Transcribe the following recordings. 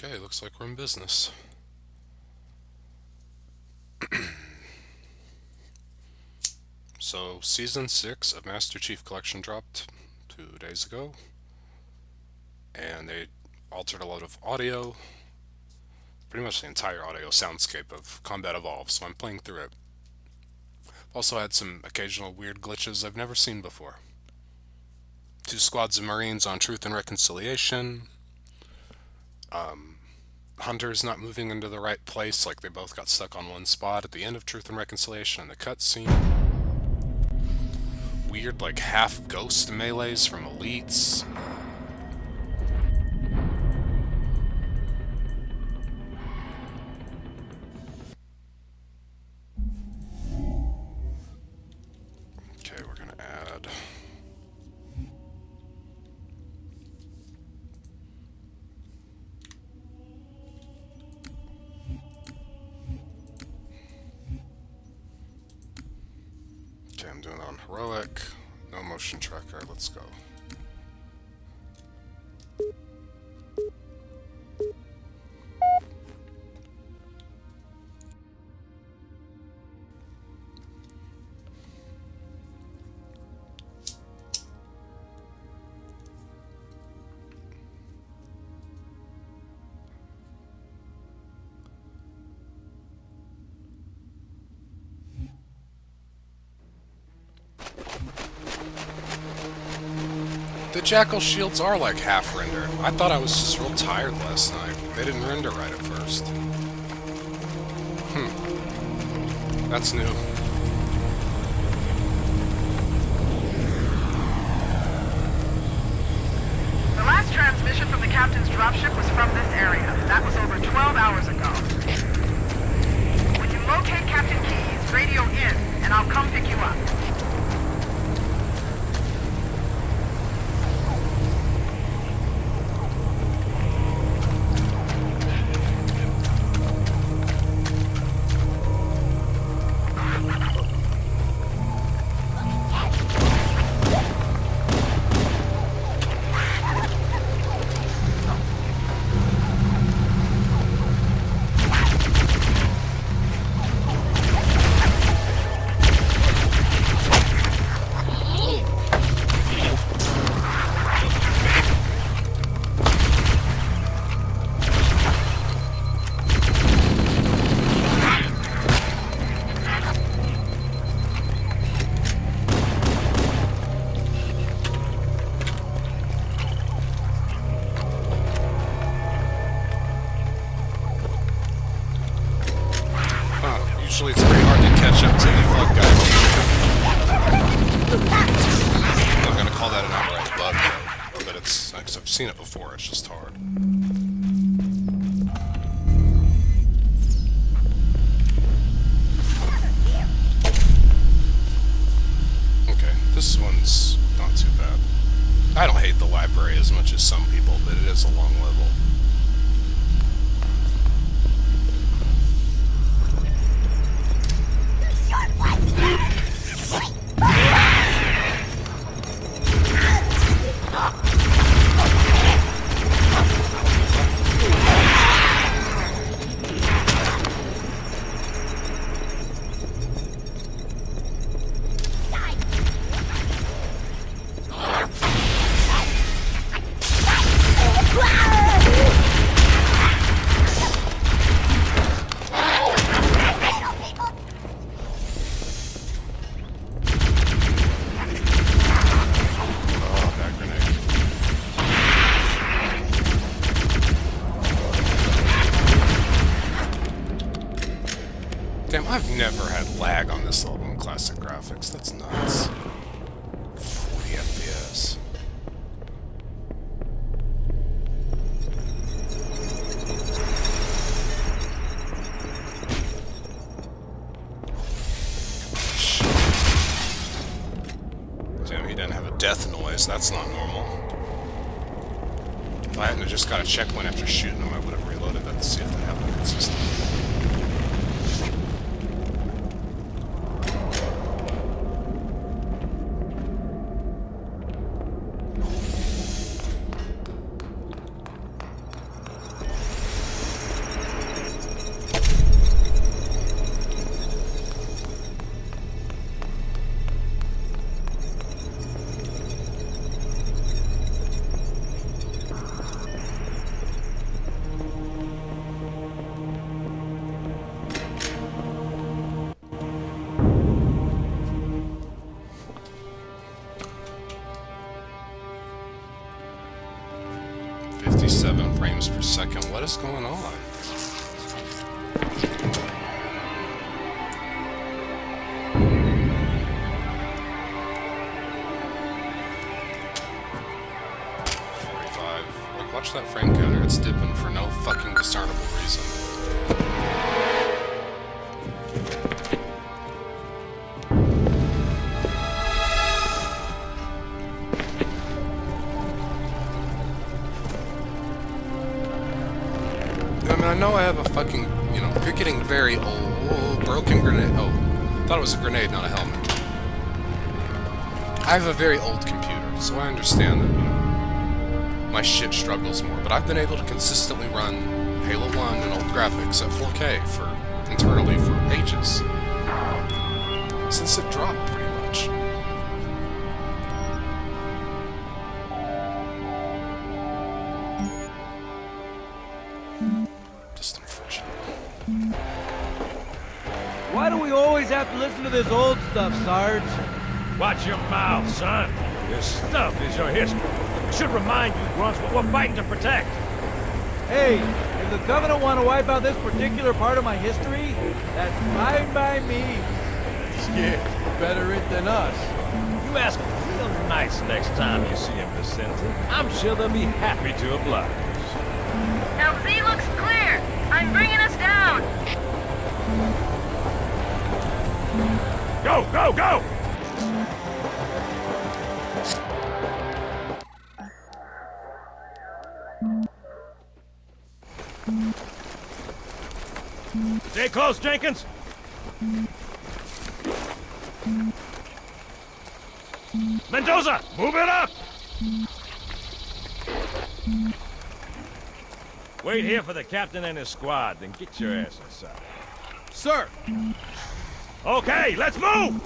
Okay, looks like we're in business. So, Season 6 of Master Chief Collection dropped 2 days ago, and they altered a lot of audio, pretty much the entire audio soundscape of Combat Evolved, so I'm playing through it. Also had some occasional weird glitches I've never seen before. Two squads of Marines on Truth and Reconciliation. Hunters not moving into the right place, like they both got stuck on one spot at the end of Truth and Reconciliation in the cutscene. Weird, like, half ghost melees from elites. Okay, we're gonna add... Okay, I'm doing it on heroic. No motion tracker, let's go. The Jackal shields are like half rendered. I thought I was just real tired last night. They didn't render right at first. That's new. The last transmission from the captain's dropship was from this area. That was over 12 hours ago. When you locate Captain Keyes, radio in, and I'll come pick you up. Usually it's pretty hard to catch up to the bug guys. I'm not gonna call that an outright bug, though, but it's, like, I've seen it before, it's just hard. Okay, this one's not too bad. I don't hate the library as much as some people, but it is a long level. Damn, I've never had lag on this level in classic graphics. That's nuts. 40 FPS. Damn, he didn't have a death noise. That's not normal. If I hadn't just got a checkpoint after shooting him, I would have reloaded that to see if that happened consistently. 57 frames per second. What is going on? Watch that frame counter, it's dipping for no fucking discernible reason. I mean, I know I have a fucking, you're getting very old, broken grenade. Oh, thought it was a grenade, not a helmet. I have a very old computer, so I understand that, my shit struggles more, but I've been able to consistently run Halo 1 and old graphics at 4K internally for ages. Since it dropped, pretty much. Just unfortunate. Why do we always have to listen to this old stuff, Sarge? Watch your mouth, son. This stuff is your history. It should remind you, Grunts, what we're fighting to protect. Hey, if the Covenant want to wipe out this particular part of my history, that's fine by me. Yeah, better it than us. You ask them real nice next time you see him, Vicente. I'm sure they'll be happy to oblige. LZ looks clear. I'm bringing us down. Go, go, go! Stay close, Jenkins! Mendoza, move it up! Wait here for the captain and his squad, then get your ass inside. Sir! Okay, let's move!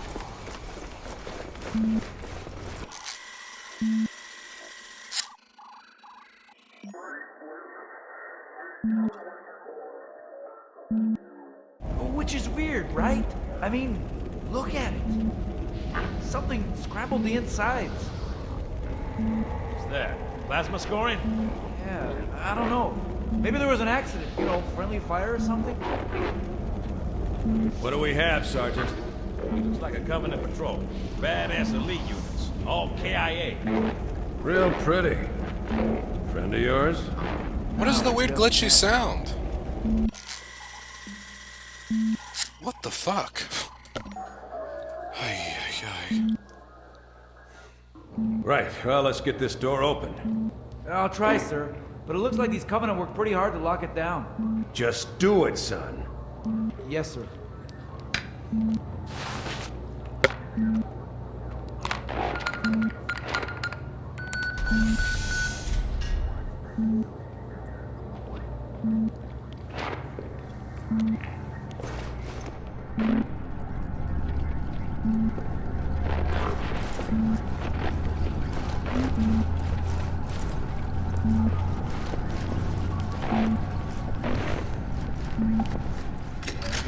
Which is weird, right? I mean, look at it. Something scrambled the insides. What's that? Plasma scoring? Yeah, I don't know. Maybe there was an accident, friendly fire or something? What do we have, Sergeant? Looks like a Covenant patrol. Badass elite units. All KIA. Real pretty. Friend of yours? What is the weird glitchy sound? What the fuck? Ay, ay, ay. Right, well, let's get this door open. I'll try, sir. But it looks like these Covenant worked pretty hard to lock it down. Just do it, son. Yes, sir.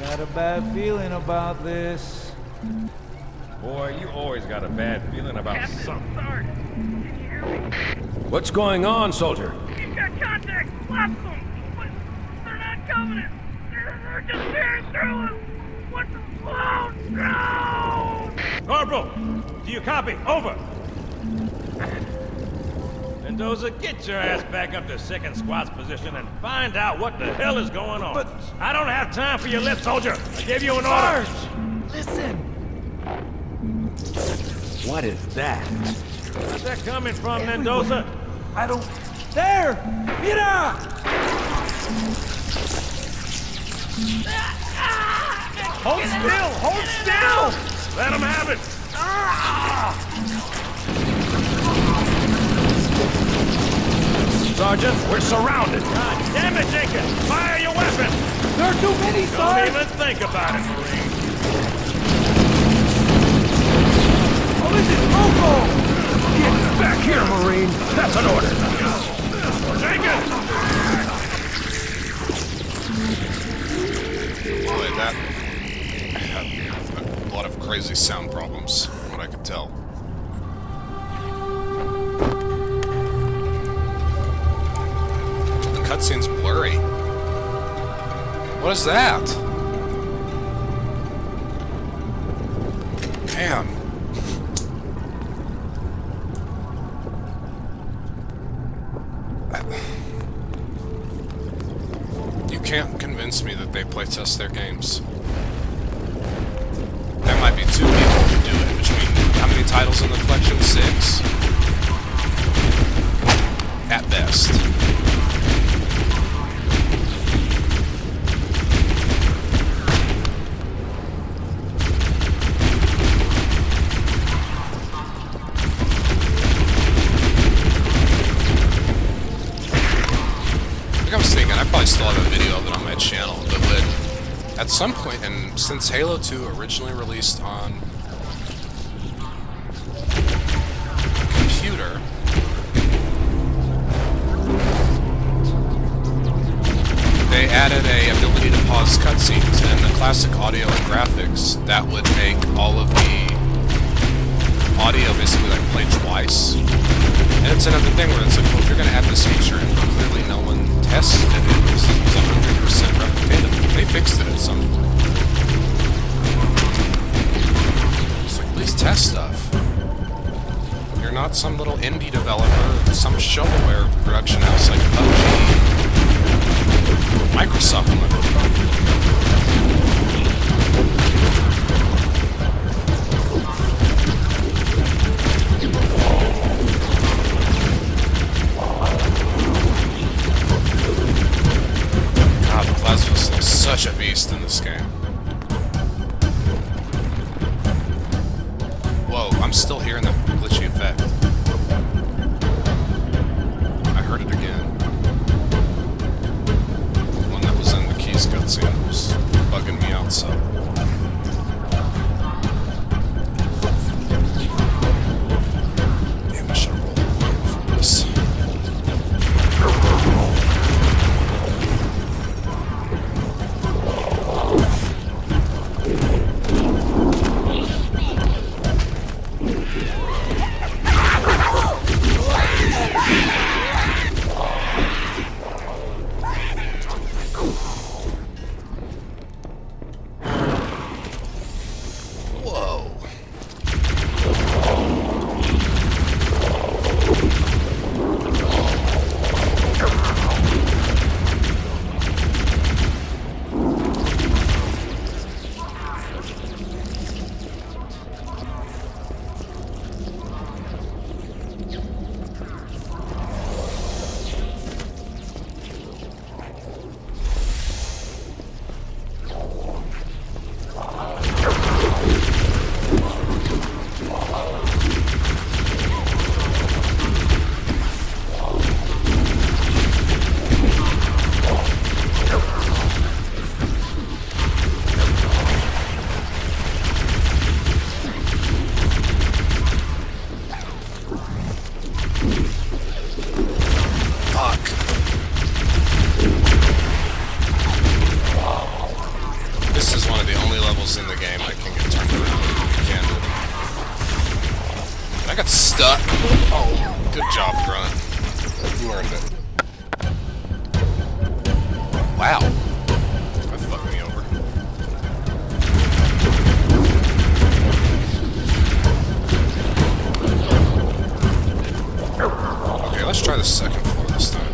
Got a bad feeling about this. Boy, you always got a bad feeling about something. Sarge, can you hear me? What's going on, soldier? He's got contact. Lots of them. But they're not Covenant. They're just tearing through us. What's the flow? No! Corporal, do you copy? Over. Mendoza, get your ass back up to second squad's position and find out what the hell is going on. But- I don't have time for your lip, soldier. I gave you an Sarge! order. Listen! What is that? Where's that coming from, Mendoza? I don't... There! Mira! Hold still! Hold still! Let him have it! Sergeant, we're surrounded. God damn it, Jenkins! Fire your weapon! There are too many, Don't Sarge! even think about it, Marine. Oh, this is local! Get back here, Marine. That's an order. Jenkins! Boy, that had a lot of crazy sound problems, from what I could tell. cutscene's blurry. What is that? Man. You can't convince me that they playtest their games. There might be 2 people who do it between how many titles in the collection? 6? At best. Like I was thinking, I probably still have a video of it on my channel, but at some point, and since Halo 2 originally released on computer, they added a ability to pause cutscenes and the classic audio and graphics that would make all of the audio basically like play twice. And it's another thing where it's like, well, if you're going to add this feature and clearly no one tested it, it was 100% replicated. They fixed it at some point. It's like, please test stuff. You're not some little indie developer, some shovelware production house like PUBG. Microsoft went with God, the Plasma is such a beast in this game. Whoa, I'm still hearing the glitchy effect. I heard it again. The one that was in the Keys cutscene was bugging me out, so. Damn, I should have rolled for this. In the game I can get turned around. Candid. I got stuck. Oh, good job, Grunt. You earned it. Wow. That fucked me over. Okay, let's try the second floor this time.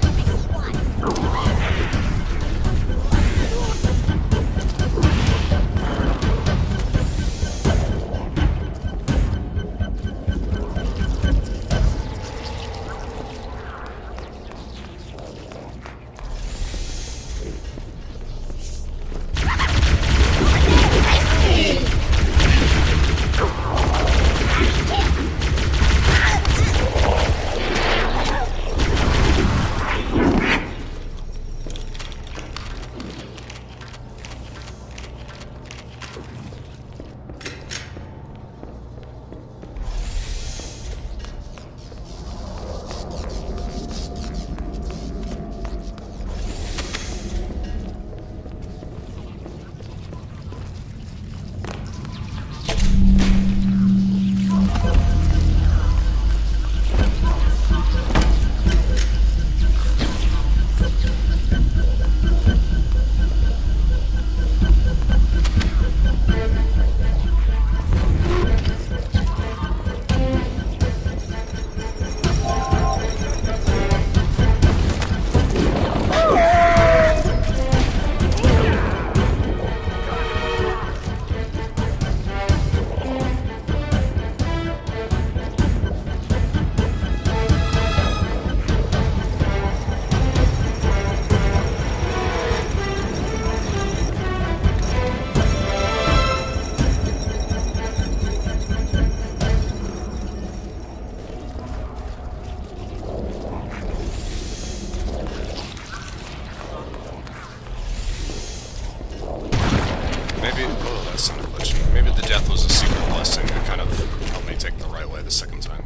the second time.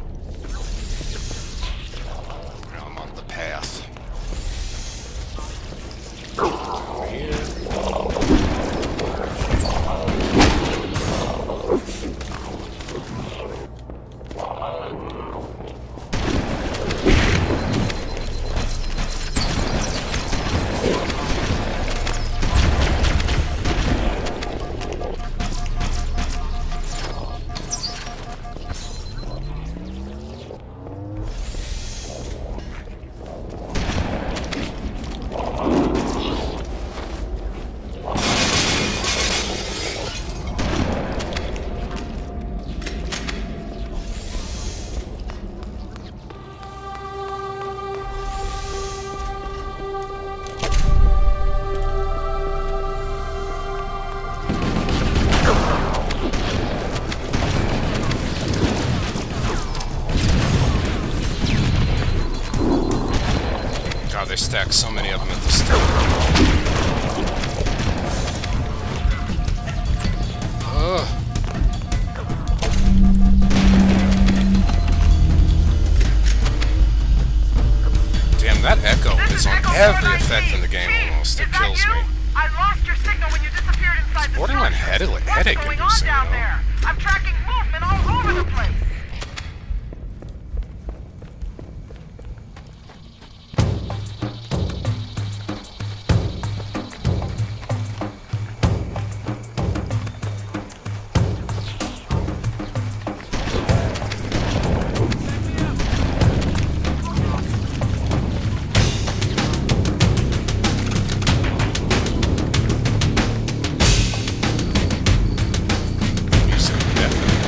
Now I'm on the path. Down here. They stack so many of them at the start. Ugh. Damn, that echo is on every effect in the game almost. It kills me. I lost your signal when you disappeared inside the Borderline structure. headache What's going on inducing, down you know? there? I'm tracking movement all over the place. Music, definitely.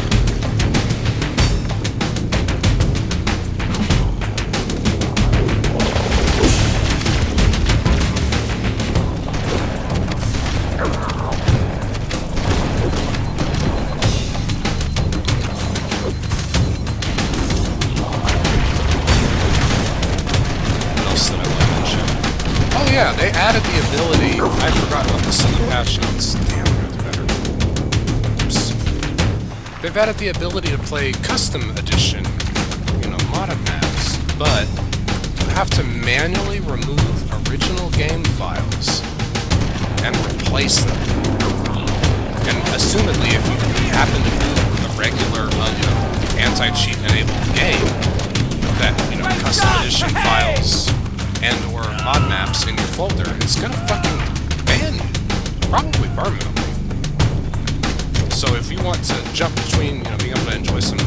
What else did I want to mention? Oh yeah, they added the ability. I forgot about this in the patch notes. Damn, I got better. Oops. They've added the ability to play custom edition, modded maps, but you have to manually remove original game files and replace them. And assumedly, if you happen to be a regular, anti-cheat enabled game, that, custom edition files and or mod maps in your folder, it's gonna fucking ban you, probably permanently. So if you want to jump between, being able to enjoy some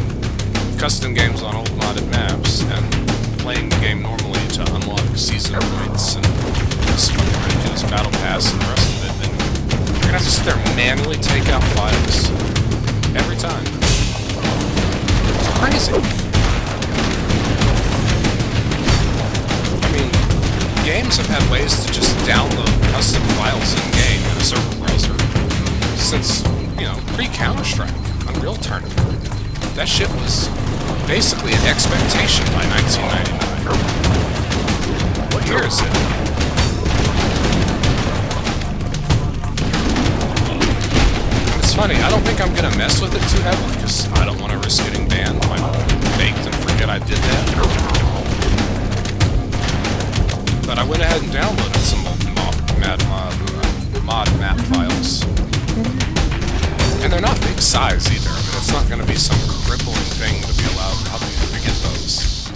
custom games on old modded maps and playing the game normally to unlock season points and this fucking ridiculous battle pass and the rest of it, then you're gonna have to sit there and manually take out files every time. It's crazy. I mean, games have had ways to just download custom files in-game in a server browser since, pre-Counter-Strike, Unreal Tournament. That shit was basically an expectation by 1999. What year is it? And it's funny, I don't think I'm gonna mess with it too heavily because I don't want to risk getting banned if I'm baked and forget I did that. But I went ahead and downloaded some old mod map files. And they're not big size either. I mean, it's not going to be some crippling thing to be allowed to help you to get those.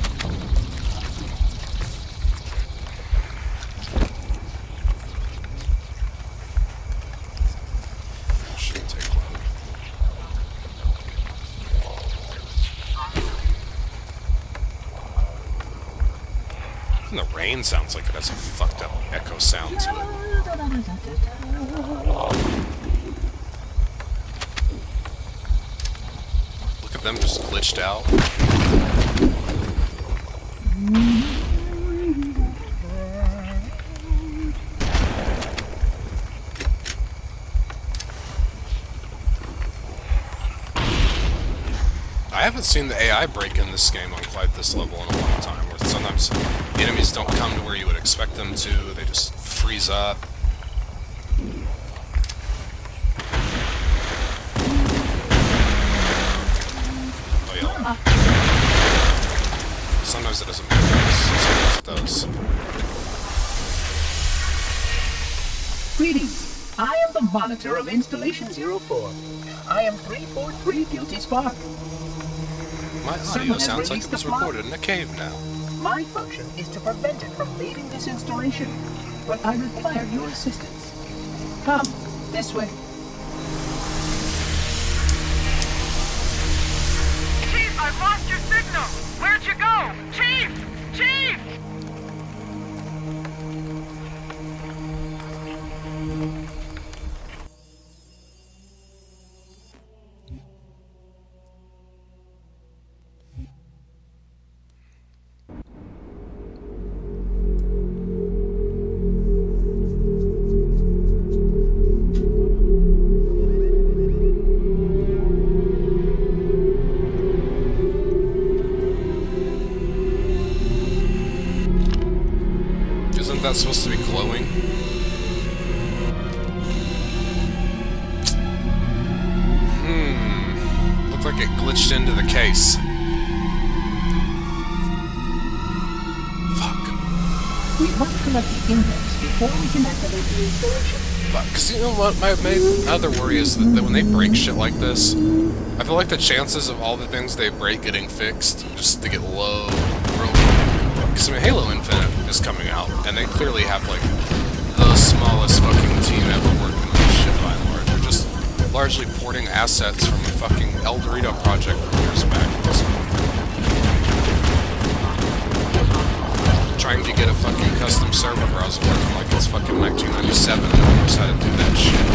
Shouldn't take long. And the rain sounds like it has a fucked up echo sound to it. Look at them just glitched out. I haven't seen the AI break in this game on quite this level in a long time, where sometimes enemies don't come to where you would expect them to, they just freeze up. Oh yeah. Sometimes it doesn't make sense. Sometimes it does. Greetings. I am the monitor of Installation 04. I am 343 Guilty Spark. My audio Someone has sounds like released it was the plot. recorded in a cave now. My function is to prevent it from leaving this installation, but I require your assistance. Come, this way. Chief, I've lost your signal. Where'd you go? Chief! Chief! Isn't that supposed to be glowing? Looked like it glitched into the case. Fuck. We must collect the index before we can activate the installation. Fuck. Cause you know what? My other worry is that when they break shit like this, I feel like the chances of all the things they break getting fixed just to get low real quick. Because I mean, Halo Infinite is coming out, and they clearly have like the smallest fucking team ever working on this shit by and large. They're just largely porting assets from a fucking El Dorito project from years back at this point. Trying to get a fucking custom server browser working like it's fucking 1997 and no one knows how to do that shit.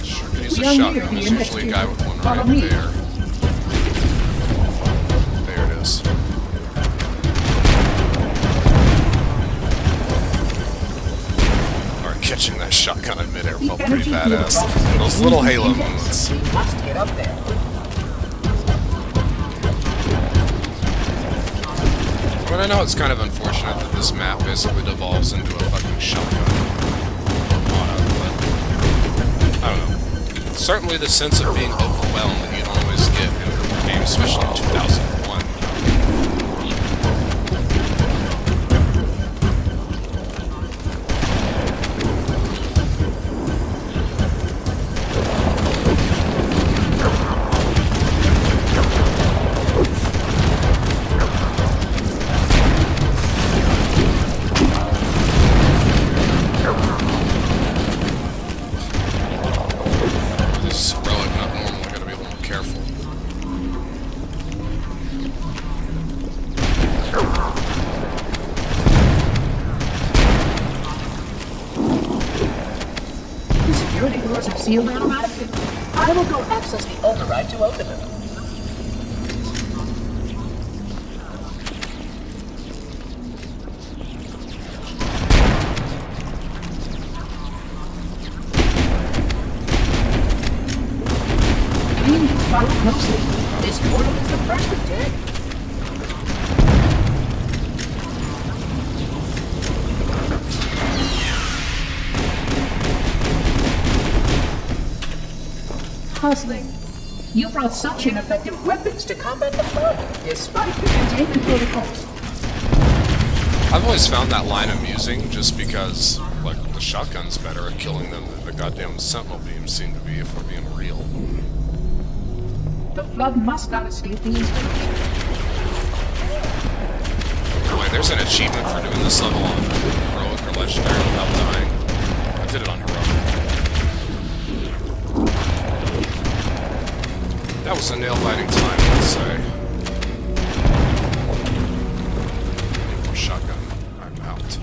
Sure could use a shotgun. There's usually a guy with one right there. There it is. Catching that shotgun in midair felt pretty badass. Those little Halo moments. We must get up there. But I know it's kind of unfortunate that this map basically devolves into a fucking shotgun motto, but I don't know. Certainly the sense of being overwhelmed that you don't always get in games, especially in 2001. This is heroic, not normal. I gotta be a little more careful. The security doors are sealed automatically. I will go access the override to open them. We need to follow closely. This portal is the first of 10. Puzzling. You brought such ineffective weapons to combat the flood, despite the containment protocols. I've always found that line amusing just because, like, the shotgun's better at killing them than the goddamn sentinel beams seem to be if we're being real. The flood must not escape the installation. Boy, there's an achievement for doing this level on heroic or legendary without dying. I did it on heroic. That was a nail-biting time, let's say. Shotgun. I'm out.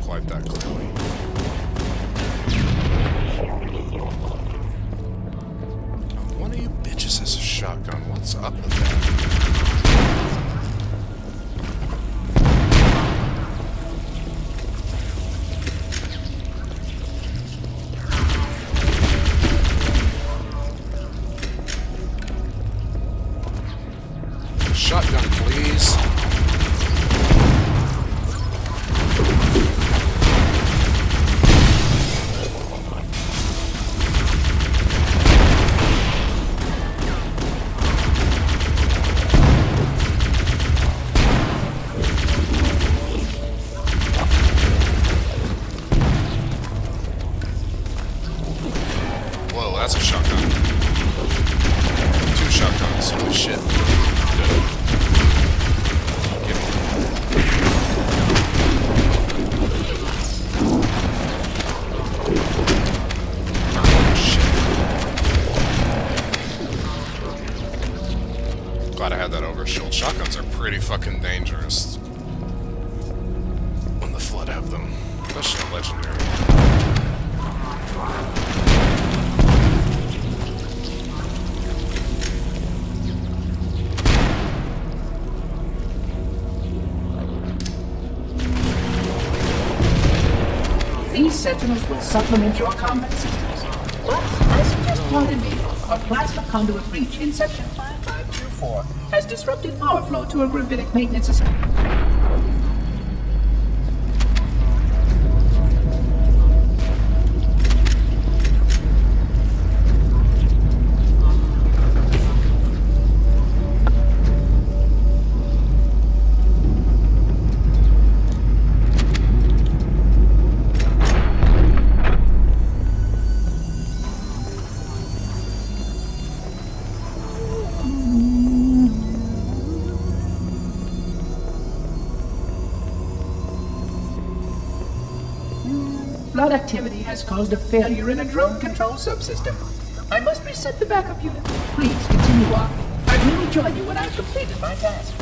quite that clearly. One of you bitches has a shotgun. What's up with that? Shotgun, please. Whoa, that's a shotgun. 2 shotguns. Holy shit. Good. Glad I had that overshield. Shotguns are pretty fucking dangerous when the Flood have them, especially legendary. These sentinels will supplement your combat systems. But, I suggest pardon me, a plasma conduit breach in section 5524 has disrupted power flow to a gravitic maintenance system. Flood activity has caused a failure in a drone control subsystem. I must reset the backup unit. Please continue on. I will rejoin you when I've completed my task.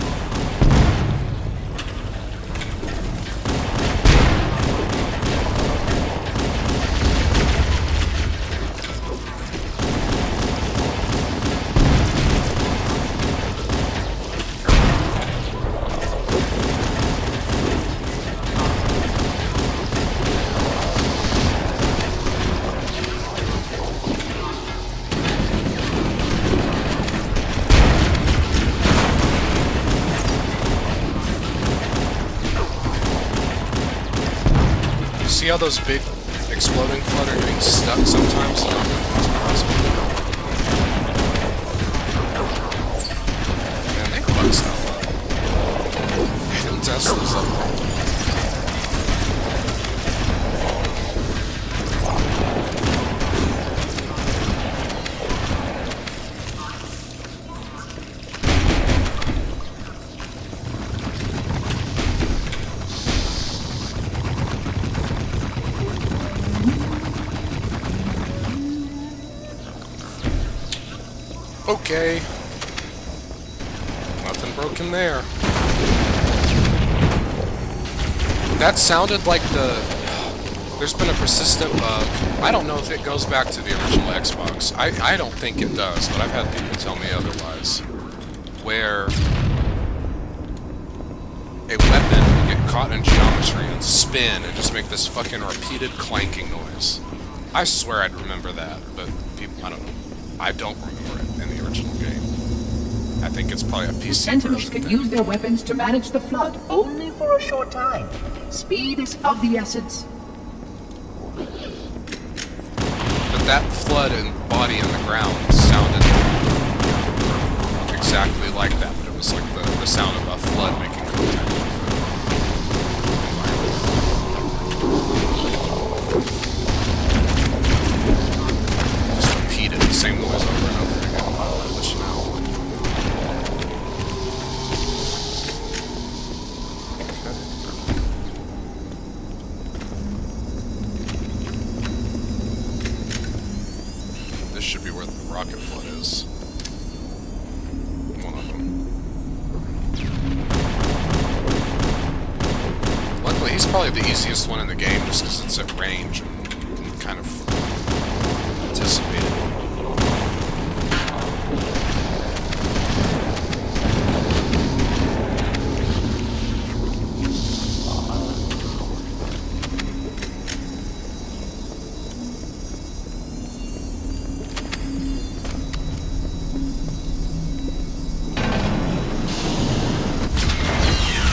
See how those big exploding Flood are getting stuck sometimes? I don't know if that's possible. Man, they fuck stuff up. I didn't test this up. Okay. Nothing broken there. That sounded like there's been a persistent bug. I don't know if it goes back to the original Xbox. I don't think it does, but I've had people tell me otherwise. Where a weapon will get caught in geometry and spin and just make this fucking repeated clanking noise. I swear I'd remember that, but people, I don't know. I don't remember it in the original game. I think it's probably a PC Sentinels version can thing. use their weapons to manage the Flood only for a short time. Speed is of the essence. But that Flood and body in the ground sounded exactly like that, but it was like the sound of a Flood making contact. Just repeated the same noise over and over again. I'll let you know. This should be where the rocket Flood is. One of them. Luckily, he's probably the easiest one in the game just because it's at range and kind of anticipated.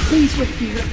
Please repeat.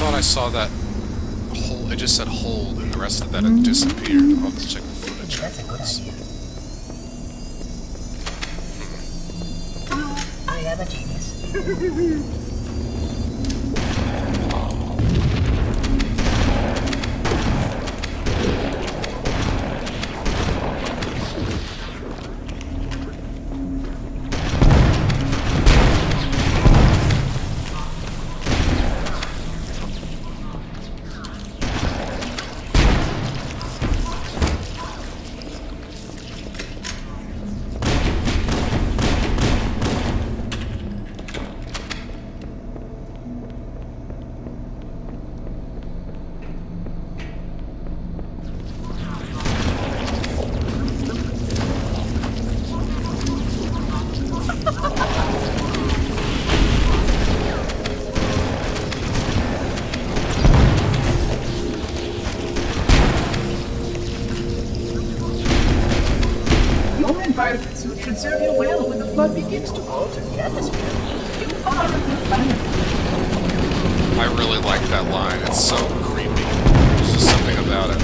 I saw that hold, it just said hold, and the rest of that had disappeared. I'll have to check the footage afterwards. I am a genius. Environment suit should serve you well when the flood begins to alter the atmosphere. You are a good planet. I really like that line. It's so creepy. There's just something about it.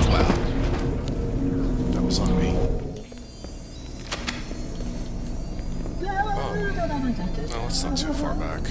Wow. That was on me. Oh. No, it's not too far back.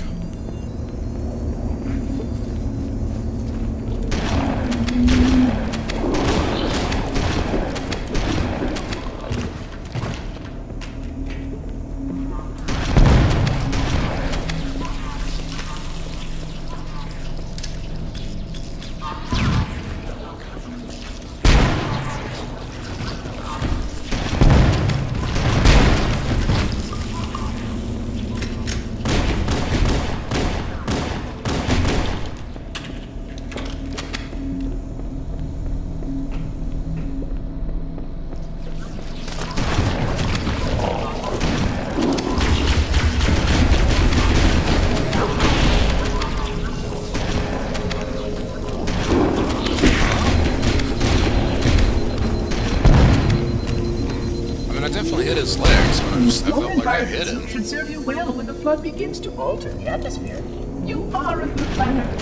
His legs, but I felt like I hit him. Should serve you well when the flood begins to alter the atmosphere. You are a good planet.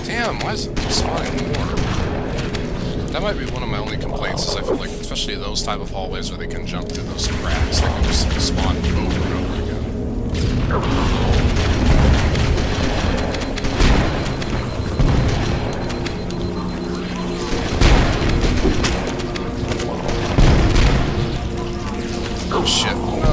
Damn, why is it spawning more? That might be one of my only complaints, is I feel like, especially those type of hallways where they can jump through those cracks, they can just spawn over and over again. Oh shit, no.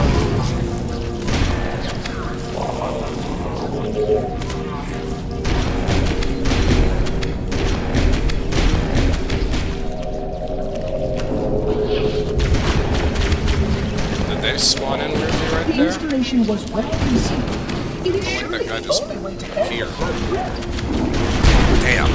was well conceived. It is Like surely that guy the just only way to end here. the flood threat. Damn.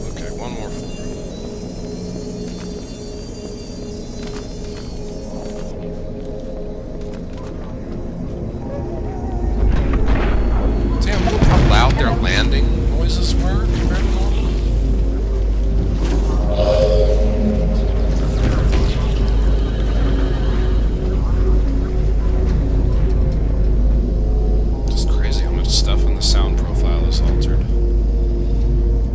Okay, one more floor. Damn, how loud their landing noises were compared to normal. Just crazy how much stuff in the sound profile is altered.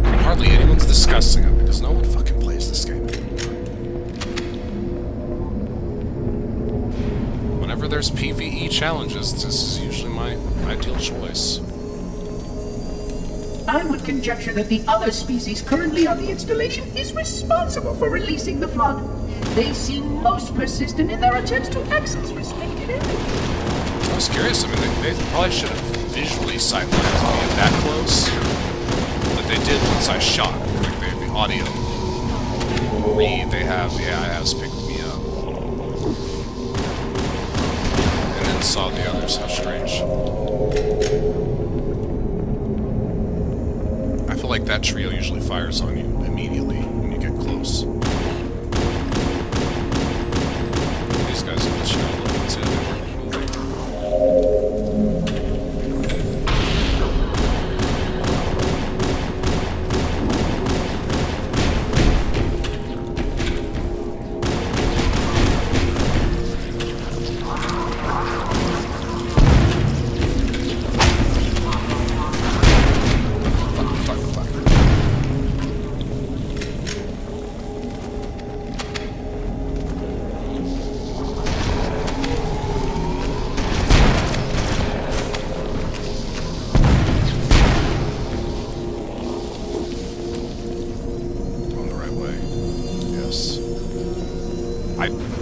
And hardly anyone's discussing it because no one fucking plays this game. Whenever there's PvE challenges, this is usually my ideal choice. I would conjecture that the other species currently on the installation is responsible for releasing the flood. They seem most persistent in their attempts to access restricted areas. I was curious. I mean, they probably should have visually sightlines me that close, but they did once I shot. Like the audio read, the AI has picked me up, and then saw the others. How strange. I feel like that trio usually fires on you immediately when you get close. These guys are glitching out a little bit too. They weren't moving.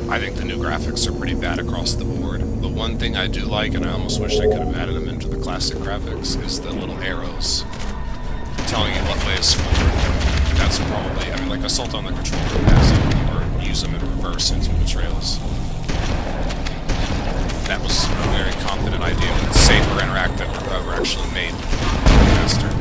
I think the new graphics are pretty bad across the board. The one thing I do like, and I almost wish they could have added them into the classic graphics, is the little arrows telling you what way is forward. That's probably, I mean, like Assault on the Control Room has them, or use them in reverse into the trails. That was a very competent idea that Saber Interactive, or whoever actually made Master.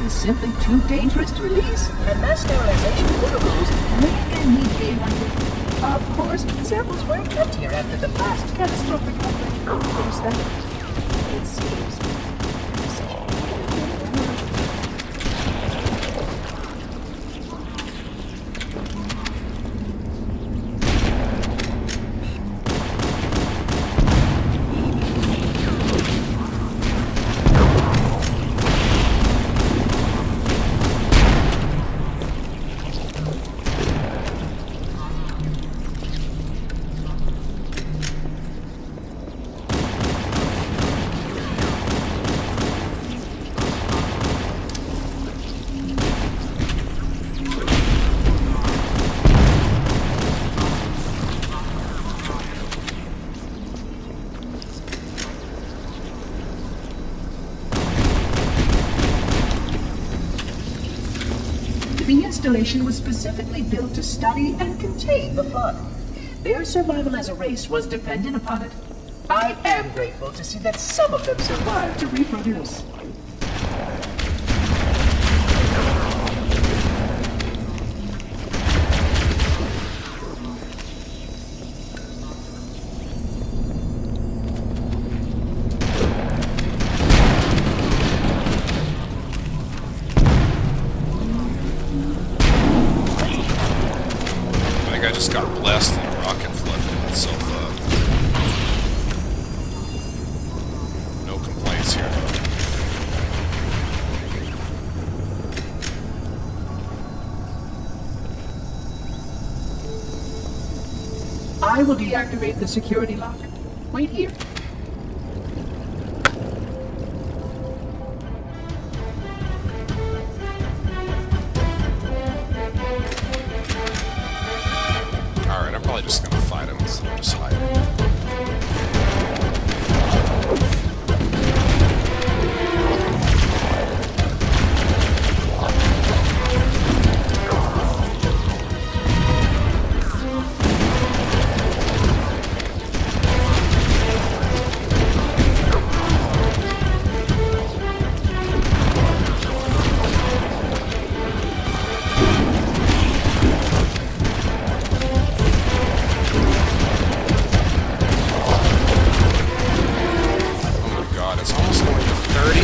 Simply too dangerous to release, and mass sterilization protocols may and need be enacted. Of course, samples were kept here after the last catastrophic outbreak. There's that. It seems. The installation was specifically built to study and contain the flood. Their survival as a race was dependent upon it. I am grateful to see that some of them survived to reproduce. I will deactivate the security lock. Wait here. Alright, I'm probably just gonna fight him instead of just hiding.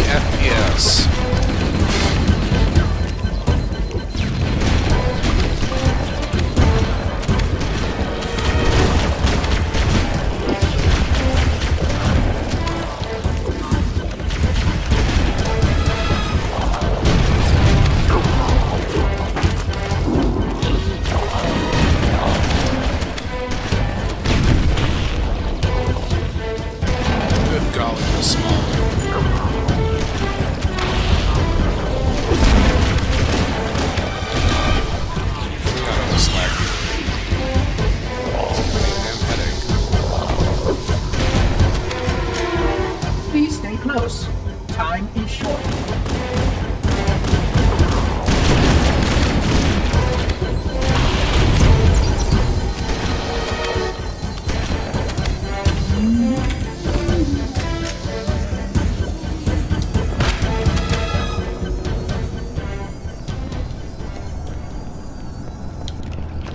FPS. Good golly, this small. Please stay close. Time is short.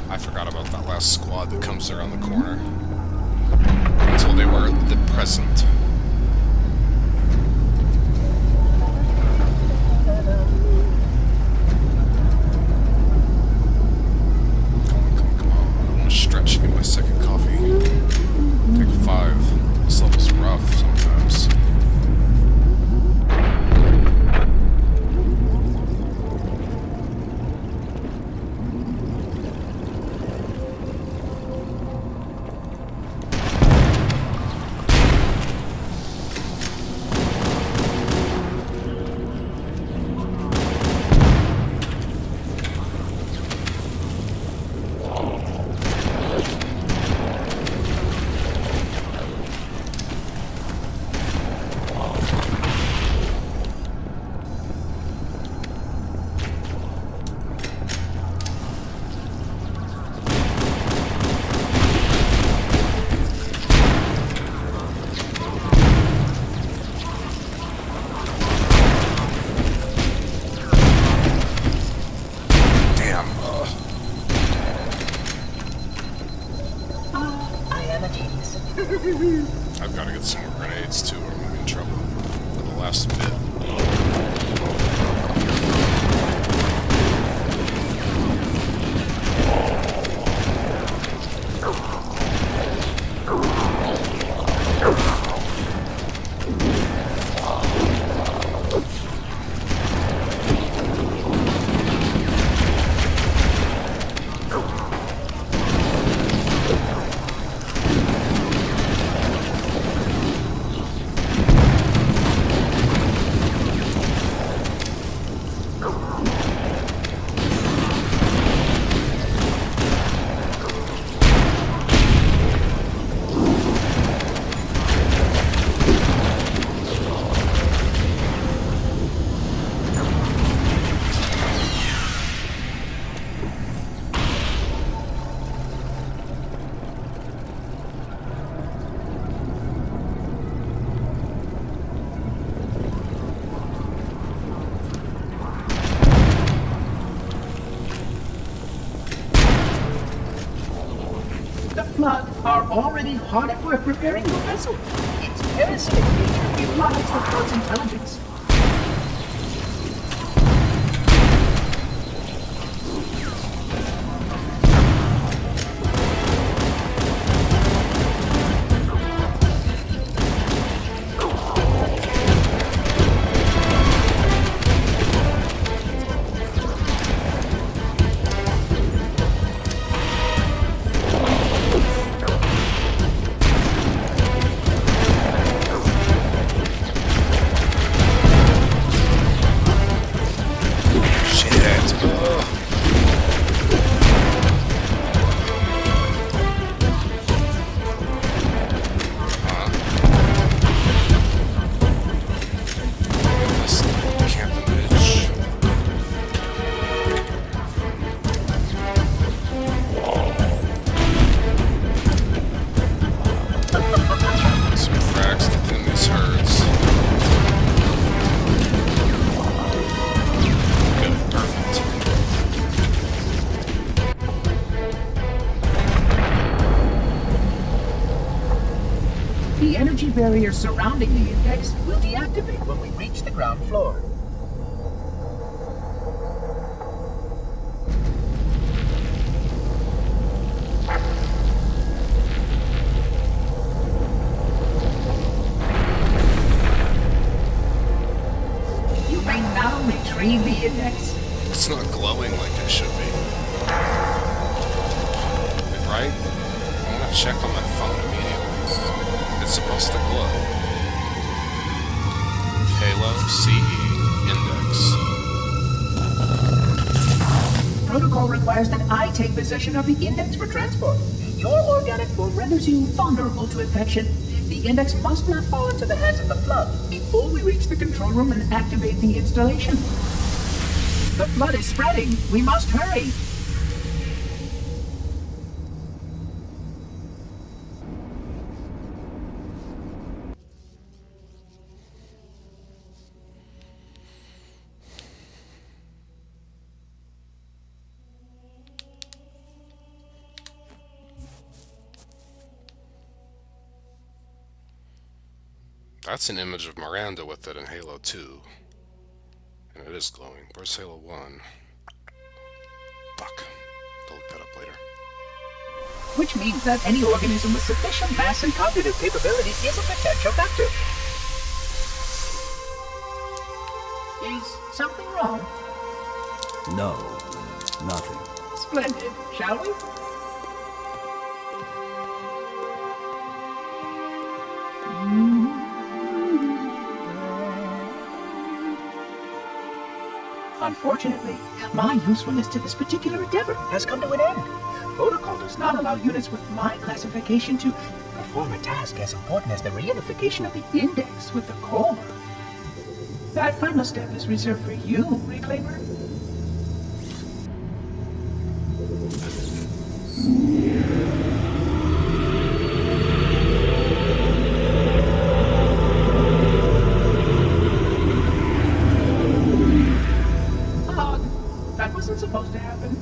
I forgot about that last squad that comes around the corner. Until they were the present. Come on. I want to stretch, get my second coffee. Take 5. This level's rough sometimes. I've got to get some more grenades too, or I'm gonna be in trouble for the last bit. The Flood are already hard at work repairing your vessel. Its parasitic nature belies the Flood's intelligence. energy barrier surrounding the index will deactivate when we reach the ground floor. You may now retrieve the index. It's not glowing like it should be. Right? I want to check on my phone immediately. It's supposed to glow. Halo CE Index. Protocol requires that I take possession of the index for transport. Your organic form renders you vulnerable to infection. The index must not fall into the hands of the Flood before we reach the control room and activate the installation. The Flood is spreading. We must hurry. That's an image of Miranda with it in Halo 2. And it is glowing. Where's Halo 1? Fuck. I'll look that up later. Which means that any organism with sufficient mass and cognitive capability is a potential vector. Is something wrong? No, nothing. Splendid, shall we? Unfortunately, my usefulness to this particular endeavor has come to an end. Protocol does not allow units with my classification to perform a task as important as the reunification of the index with the core. That final step is reserved for you, Reclaimer. That wasn't supposed to happen.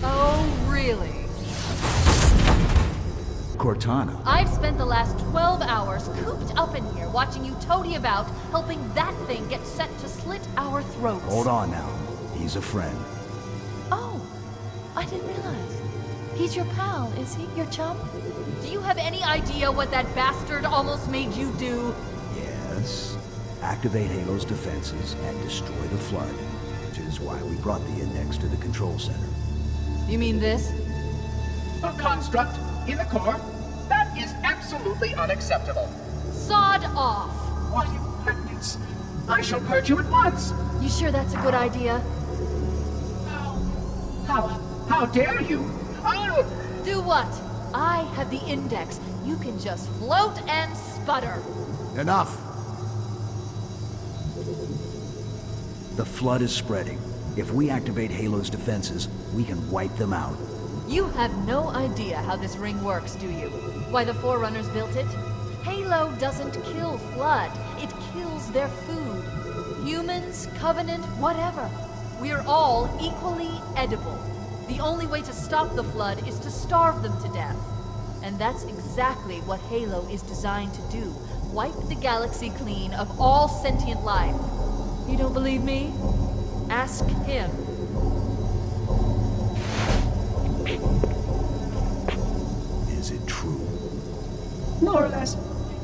Oh, really? Cortana. I've spent the last 12 hours cooped up in here watching you toady about, helping that thing get set to slit our throats. Hold on now. He's a friend. Oh, I didn't realize. He's your pal, is he? Your chum? Do you have any idea what that bastard almost made you do? Yes. Activate Halo's defenses and destroy the Flood, which is why we brought the index to the control center. You mean this? A construct in the core? That is absolutely unacceptable. Sod off! Why, you magnates? I shall purge you at once. You sure that's a good idea? How dare you? Oh! Do what? I have the index. You can just float and sputter. Enough! The Flood is spreading. If we activate Halo's defenses, we can wipe them out. You have no idea how this ring works, do you? Why the Forerunners built it? Halo doesn't kill Flood. It kills their food. Humans, Covenant, whatever. We're all equally edible. The only way to stop the Flood is to starve them to death. And that's exactly what Halo is designed to do. Wipe the galaxy clean of all sentient life. You don't believe me? Ask him. Is it true? More or less.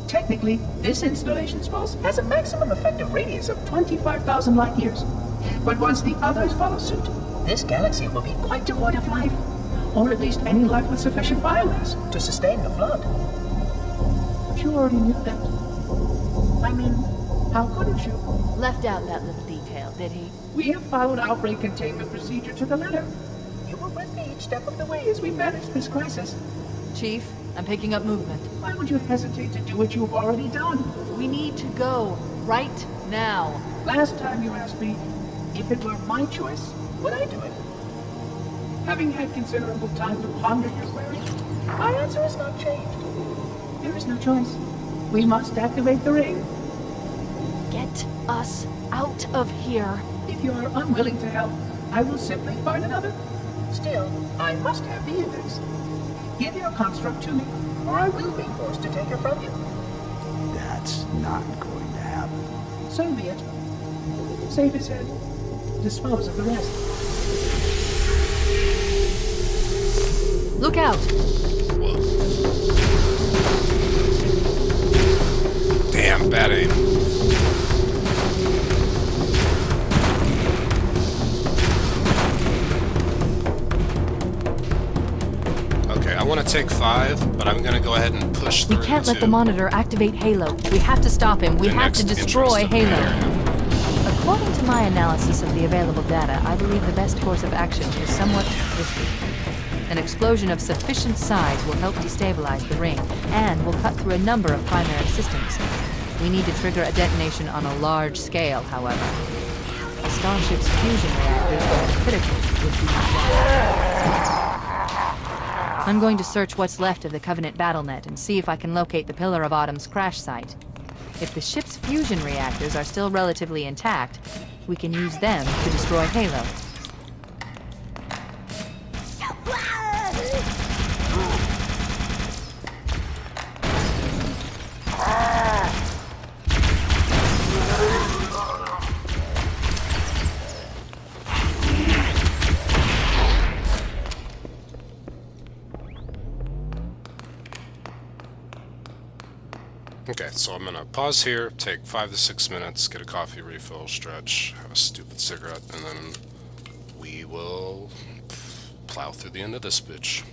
Technically, this installation's pulse has a maximum effective radius of 25,000 light years. But once the others follow suit, this galaxy will be quite devoid of life. Or at least any life with sufficient biomass to sustain the Flood. But you already knew that. I mean, how couldn't you? Left out that little detail, did he? We have followed outbreak containment procedure to the letter. You were with me each step of the way as we managed this crisis. Chief, I'm picking up movement. Why would you hesitate to do what you've already done? We need to go right now. Last time you asked me if it were my choice, would I do it? Having had considerable time to ponder your query, my answer has not changed. There is no choice. We must activate the ring. Get us out of here. If you are unwilling to help, I will simply find another. Still, I must have the index. Give your construct to me, or I will be forced to take it from you. not going to happen. So be it. Save his head. Dispose of the rest. Look out! Whoa. Damn, bad aim. Okay, I want to take 5, but I'm gonna go ahead and push We through can't let to the monitor activate Halo. We have to stop him. We the have to next destroy interest of the Halo. area. According to my analysis of the available data, I believe the best course of action is somewhat risky. An explosion of sufficient size will help destabilize the ring, and will cut through a number of primary systems. We need to trigger a detonation on a large scale, however. A starship's fusion reactors are critical would be. I'm going to search what's left of the Covenant BattleNet and see if I can locate the Pillar of Autumn's crash site. If the ship's fusion reactors are still relatively intact, we can use them to destroy Halo. Okay, so I'm gonna pause here, take 5 to 6 minutes, get a coffee refill, stretch, have a stupid cigarette, and then we will plow through the end of this bitch.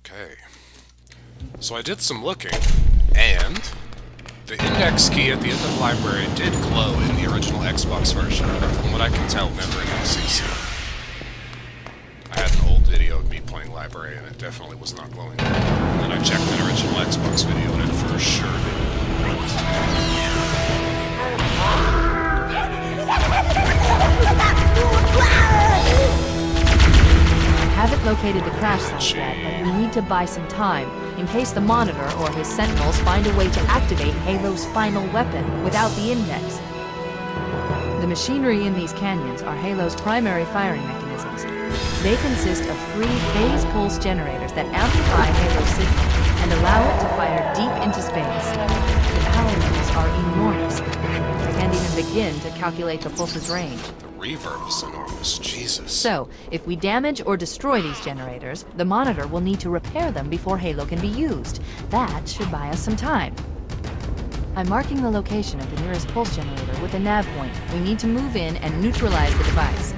Okay. So I did some looking, and the index key at the end of the library did glow in the original Xbox version, but from what I can tell, never in MCC. I had an old video of me playing library, and it definitely was not glowing. And then I checked an original Xbox video, and it for sure did. I haven't located the crash site yet, but we need to buy some time, in case the Monitor or his Sentinels find a way to activate Halo's final weapon without the index. The machinery in these canyons are Halo's primary firing mechanisms. They consist of 3 phase pulse generators that amplify Halo's signal and allow it to fire deep into space. The power levels are enormous. I can't even begin to calculate the pulse's range. The reverb is enormous, Jesus. So, if we damage or destroy these generators, the Monitor will need to repair them before Halo can be used. That should buy us some time. I'm marking the location of the nearest pulse generator with a nav point. We need to move in and neutralize the device.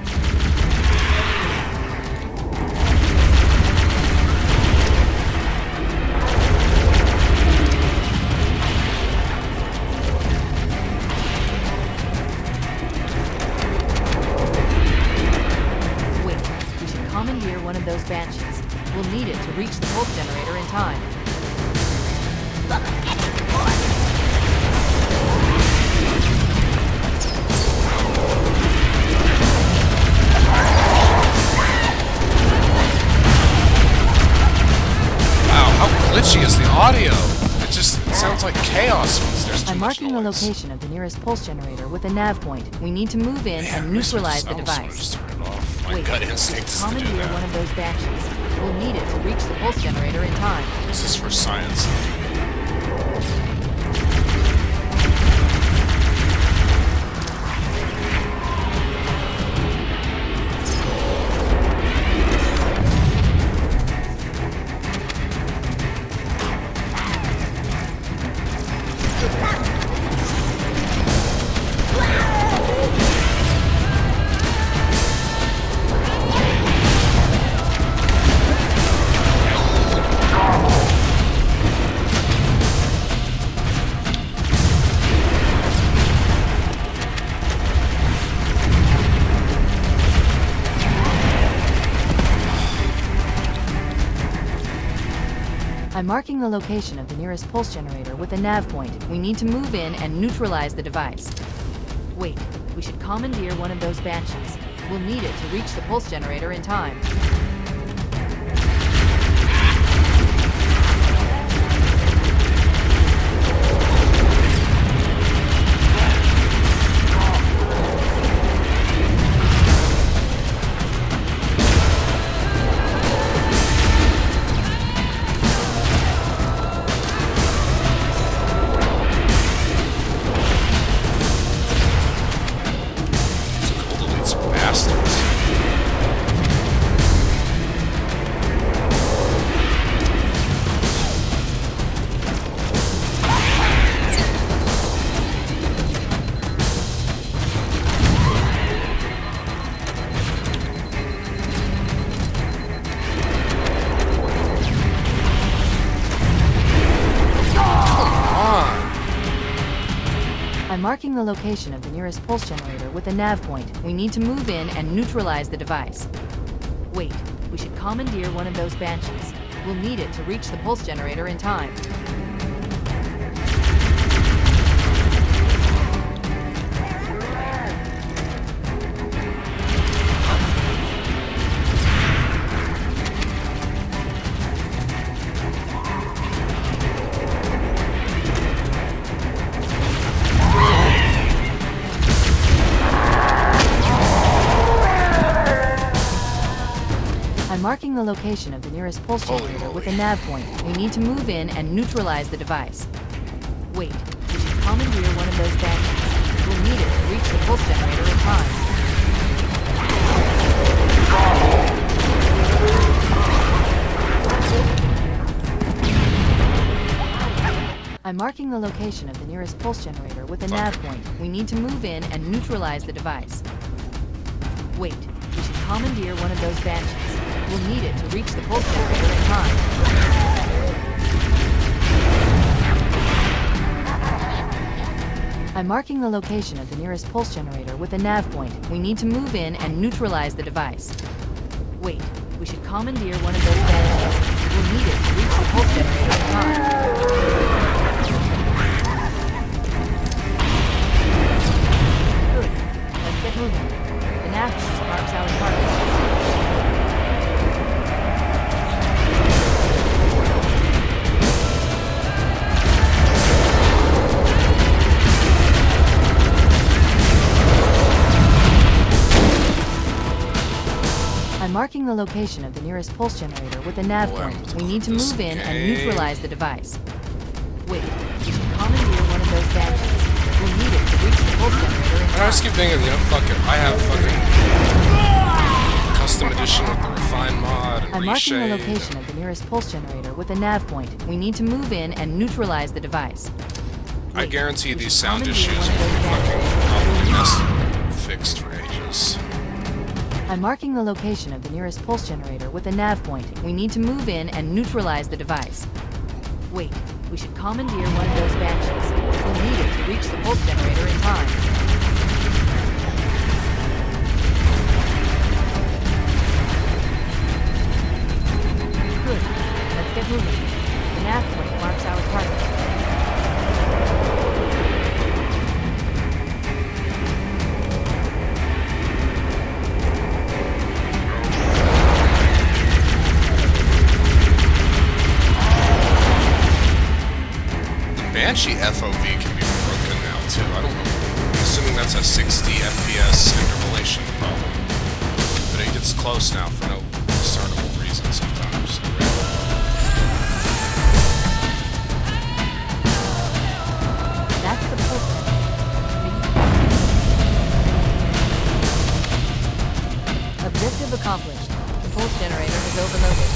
Commandeer one of those Banshees. We'll need it to reach the pulse generator in time. Wow, how glitchy is the audio? It sounds like chaos once there's too I'm much marking the noise. location of the nearest pulse generator with a nav point. We need to move in Man, and neutralize the I almost wanna device. just turn it off. My Wait, gut instinct is to do commandeer that. one of those Banshees. We'll need it to reach the pulse generator in time. This is for science. I'm marking the location of the nearest pulse generator with a nav point. We need to move in and neutralize the device. Wait, we should commandeer one of those Banshees. We'll need it to reach the pulse generator in time. Bastards. I'm marking the location of the nearest pulse generator with a nav point. We need to move in and neutralize the device. Wait, we should commandeer one of those Banshees. We'll need it to reach the pulse generator in time. I'm marking the location of the nearest pulse generator with a nav point. We need to move in and neutralize the device. Wait, we should commandeer one of those Banshees. We'll need it to reach the pulse generator in time. I'm marking the location of the nearest pulse generator with a nav point. We need to move in and neutralize the device. Wait, we should commandeer one of those Banshees. We'll need it to reach the pulse generator in time. I'm marking the location of the nearest pulse generator with a nav point. We need to move in and neutralize the device. Wait, we should commandeer one of those banshees. We'll need it to reach the pulse generator in time. Good. Let's get moving. The nav point marks our target. I'm marking the location of the nearest pulse generator with a nav point. We need to move in and neutralize the device. Wait, we should commandeer one of those banshees. We'll need it to reach the pulse generator in time. I just keep thinking, fuck it. I have fucking custom edition with the refine mod and I'm marking the reshade. location of the nearest pulse generator with a nav point. We need to move in and neutralize the device. I Wait, guarantee we these should sound commandeer issues one of will those be fucking banshees. probably fixed for ages. I'm marking the location of the nearest pulse generator with a nav point. We need to move in and neutralize the device. Wait, we should commandeer one of those banshees. We'll need it to reach the pulse generator in time. Good. Let's get moving. The nav point marks our target. Banshee FOV can be broken now too. I don't know. I'm assuming that's a 60 FPS interpolation problem. But it gets close now for no discernible reason sometimes. That's the pulse generator. Objective accomplished. The pulse generator is overloaded.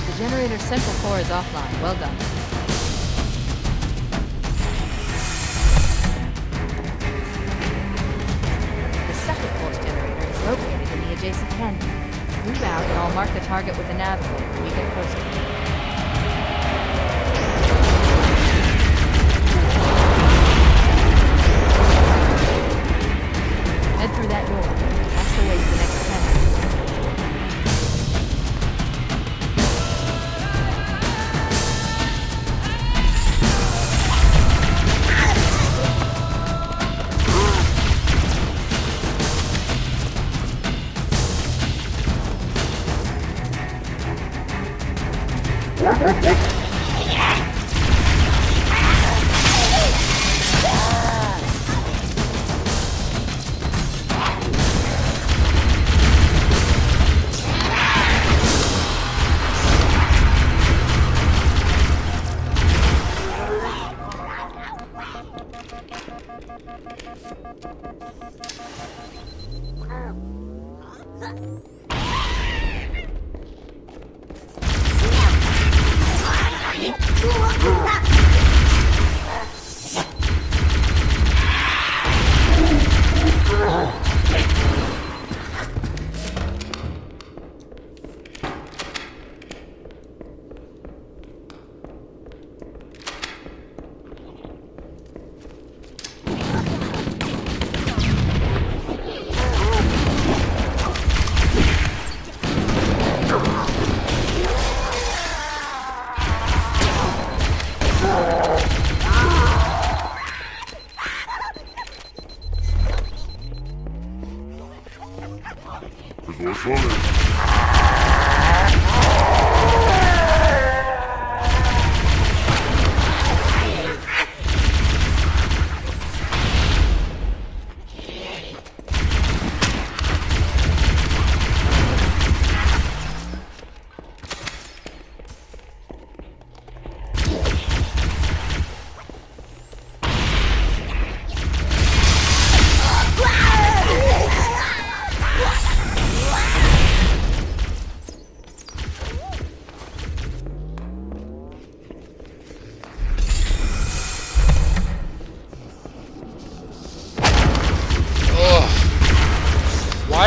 The generator's central core is offline. Well done. The second pulse generator is located in the adjacent canyon. Move out and I'll mark the target with a nav point when we get closer. Head through that door. That's the way to the next canyon.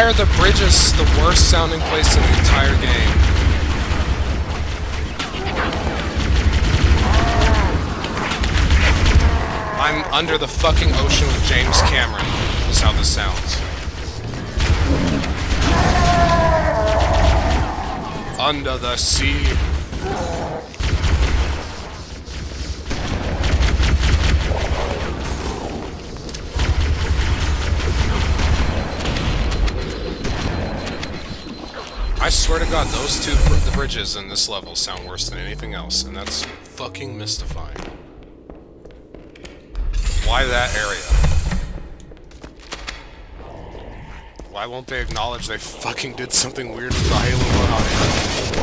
Why are the bridges the worst sounding place in the entire game? I'm under the fucking ocean with James Cameron, is how this sounds. Under the sea. I swear to God, those two the bridges in this level sound worse than anything else, and that's fucking mystifying. Why that area? Why won't they acknowledge they fucking did something weird with the Halo 1 audio?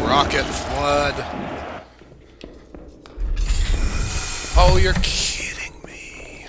Rocket flood. Oh, you're kidding me.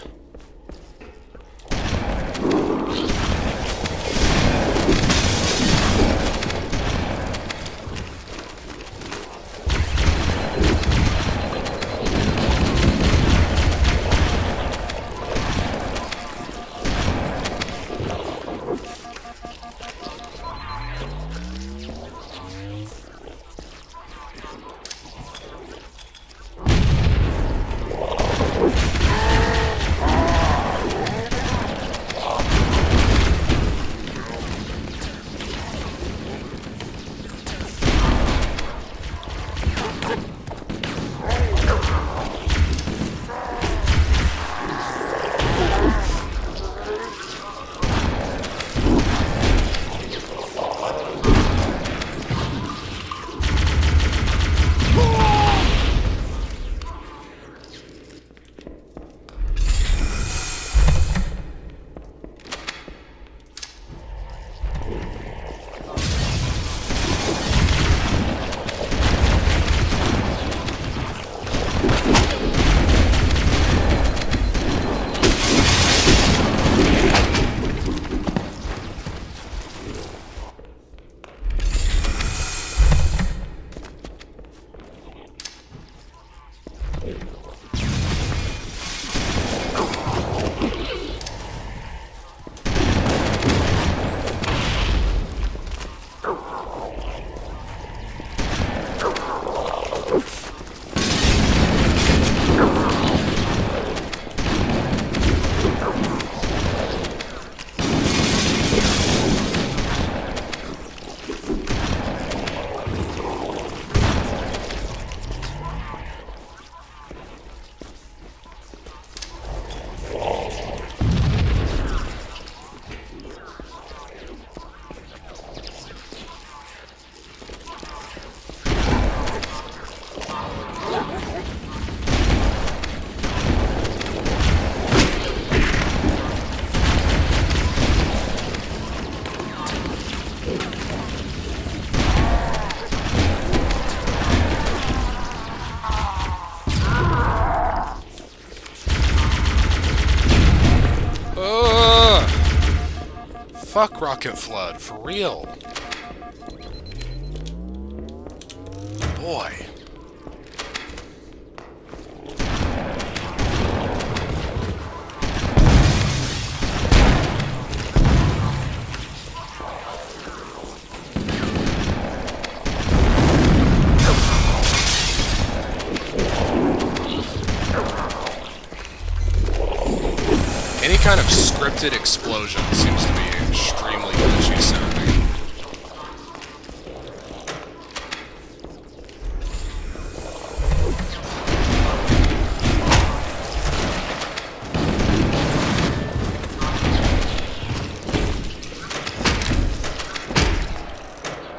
Fuck Rocket Flood, for real. Boy. Any kind of scripted explosion seems to be extremely glitchy sounding.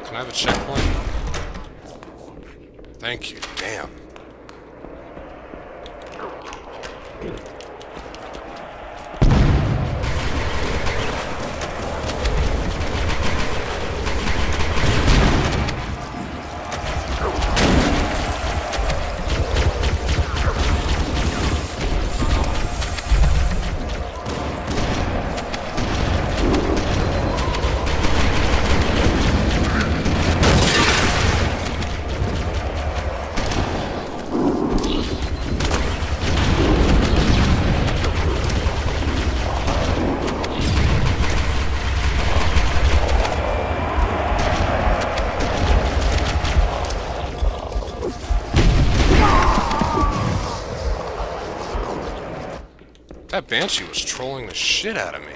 Can I have a checkpoint? Thank you. Damn. That Banshee was trolling the shit out of me.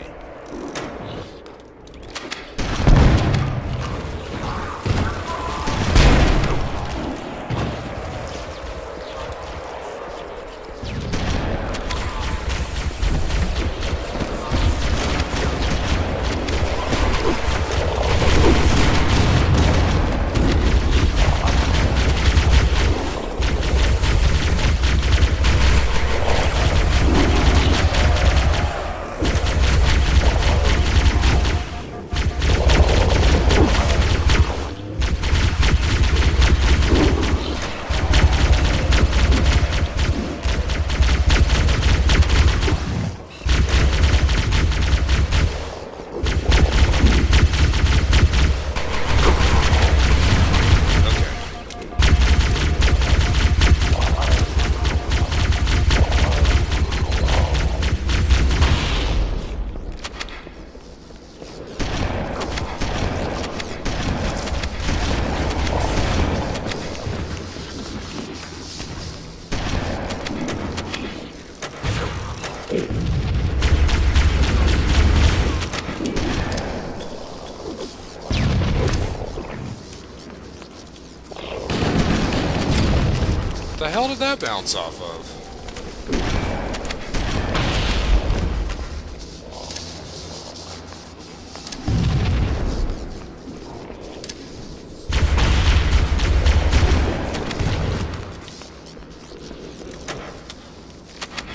What the hell did that bounce off of?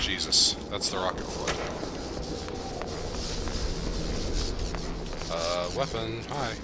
Jesus, that's the rocket flood. Weapon, hi.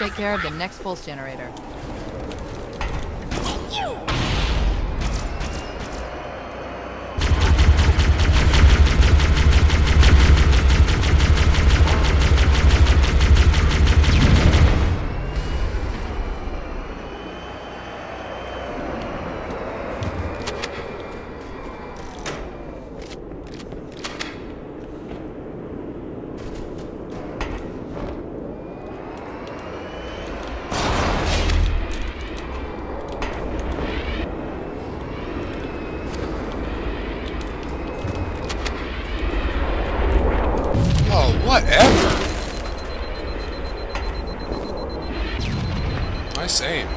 take care of the next pulse generator. Whatever. Nice aim.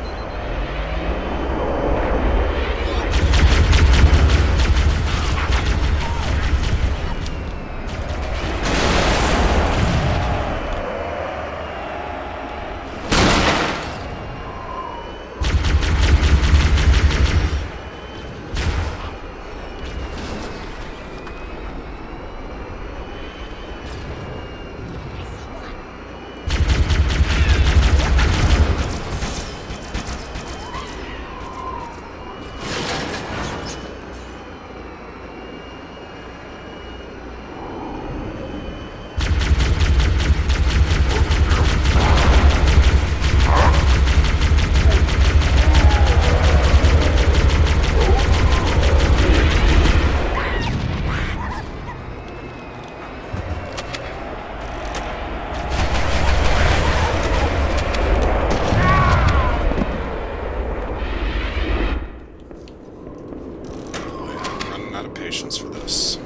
Patience for this.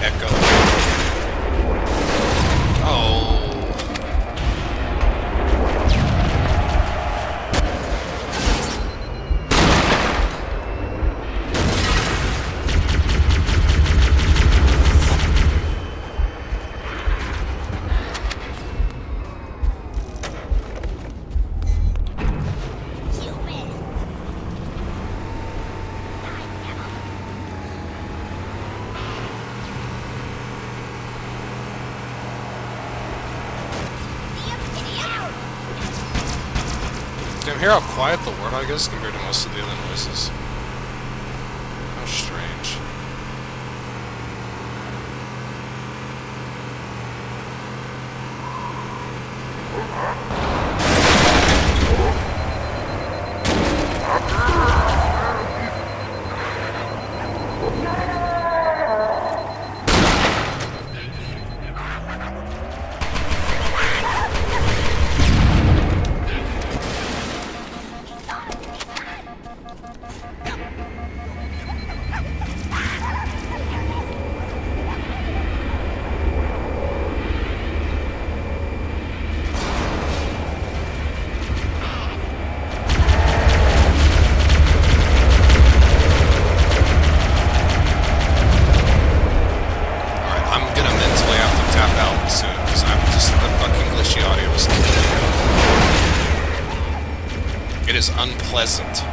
Echo. Oh. Damn, hear how quiet the warthog is compared to most of the other noises. How strange. It is unpleasant.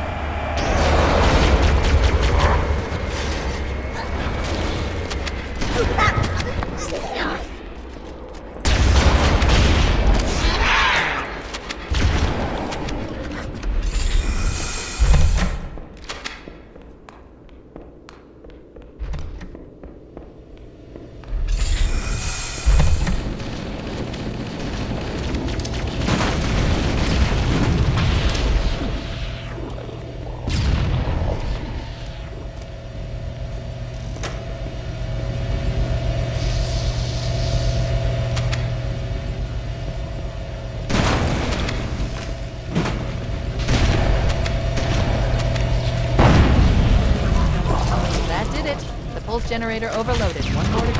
Pulse generator overloaded. One more to go.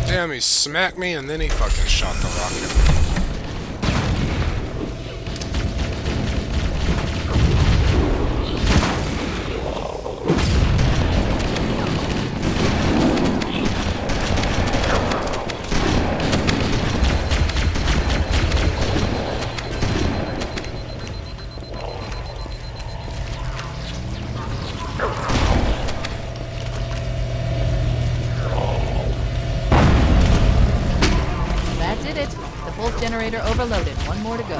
Damn, he smacked me and then he fucking shot the rocket. generator overloaded. One more to go.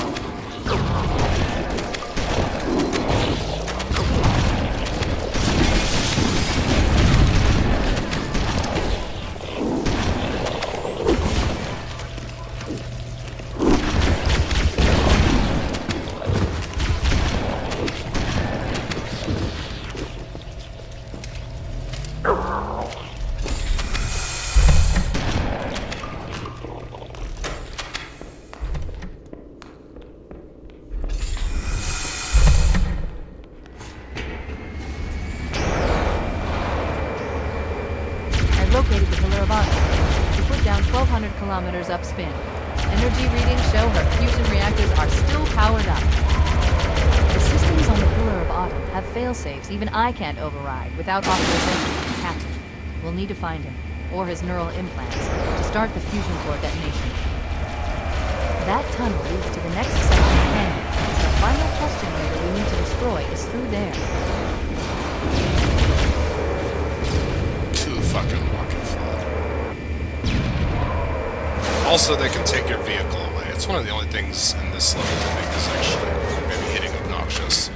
Located the Pillar of Autumn. She put down 1,200 kilometers upspin. Energy readings show her fusion reactors are still powered up. The systems on the Pillar of Autumn have fail-safes even I can't override without authorization from the captain. We'll need to find him, or his neural implants, to start the fusion core detonation. That tunnel leads to the next section of the canyon. The final test generator we need to destroy is through there. Fucking rocket flood. Also, they can take your vehicle away. It's one of the only things in this level that make this actually maybe hitting obnoxious.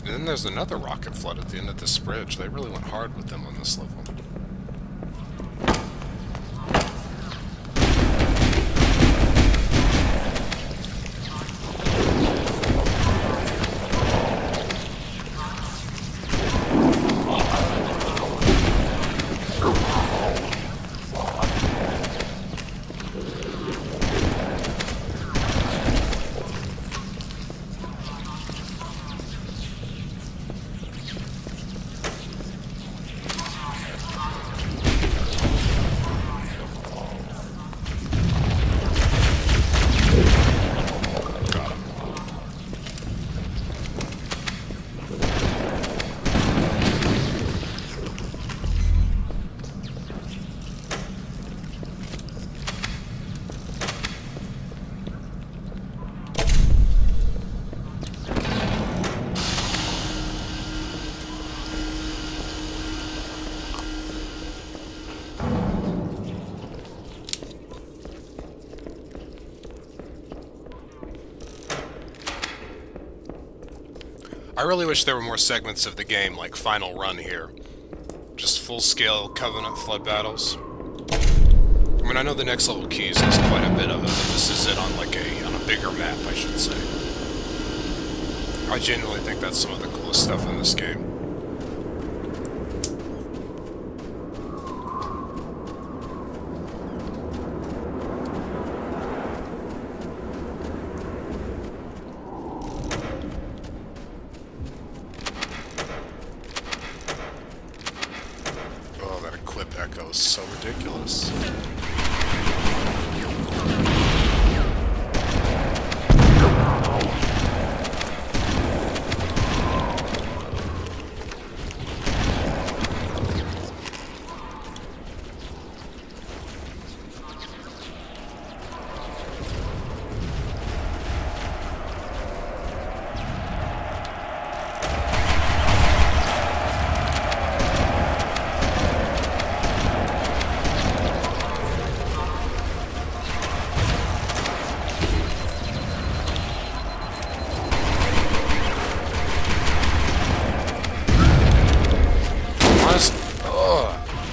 And then there's another rocket flood at the end of this bridge. They really went hard with them on this level. I really wish there were more segments of the game like Final Run here. Just full-scale Covenant flood battles. I mean, I know the next level Keys has quite a bit of it, but this is it on like on a bigger map, I should say. I genuinely think that's some of the coolest stuff in this game. Echo is so ridiculous.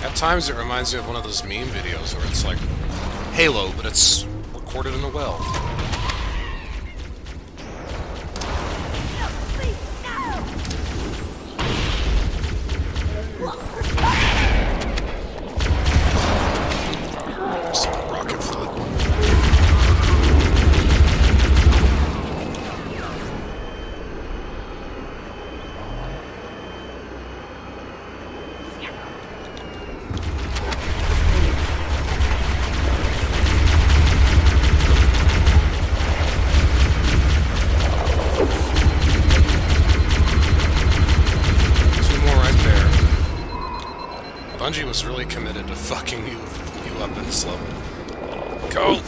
At times it reminds me of one of those meme videos where it's like Halo, but it's recorded in a well. Rocket flood. Bungie was really committed to fucking you up in this level. Go!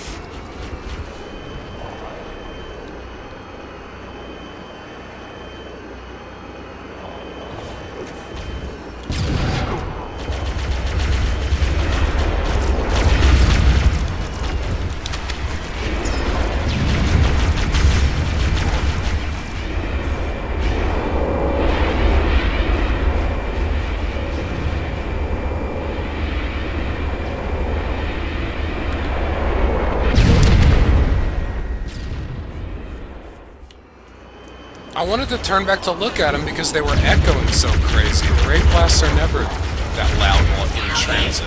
I wanted to turn back to look at them because they were echoing so crazy. The Ray blasts are never that loud while in transit.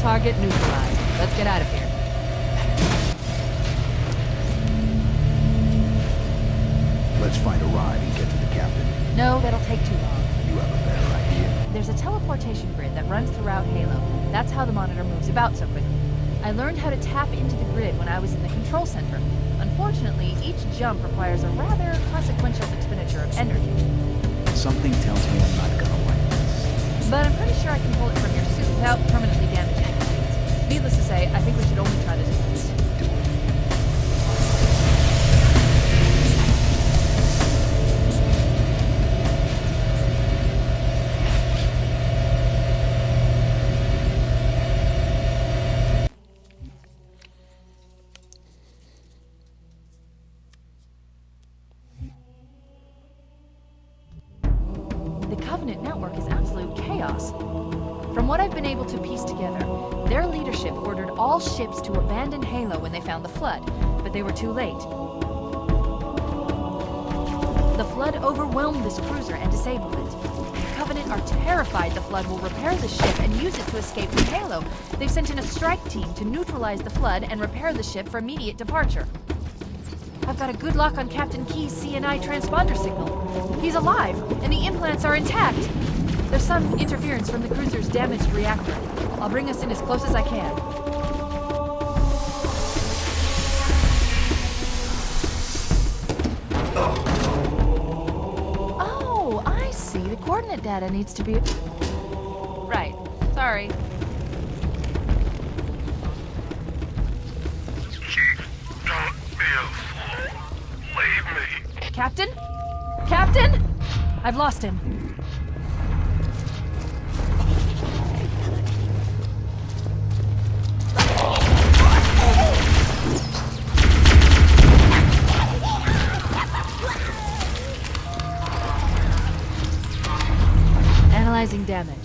Target neutralized. Let's get out of here. Let's find a ride and get to the captain. No, that'll take too long. You have a better idea? There's a teleportation grid that runs throughout Halo. That's how the monitor moves about so quickly. I learned how to tap into the grid when I was in the control center. Unfortunately, each jump requires a rather consequential expenditure of energy. Something tells me I'm not gonna like this. But I'm pretty sure I can pull it from your suit without permanently damaging it. Needless to say, I think we should only try this once. Do it. The Covenant network is absolute chaos. From what I've been able to piece together, their leadership ordered all ships to abandon Halo when they found the Flood, but they were too late. The Flood overwhelmed this cruiser and disabled it. The Covenant are terrified the Flood will repair the ship and use it to escape from Halo. They've sent in a strike team to neutralize the Flood and repair the ship for immediate departure. I've got a good lock on Captain Key's CNI transponder signal. He's alive, and the implants are intact. There's some interference from the cruiser's damaged reactor. I'll bring us in as close as I can. Oh, I see. The coordinate data needs to be... Right. Sorry. Chief, don't be a fool. Leave me. Captain? Captain? I've lost him. Analyzing damage.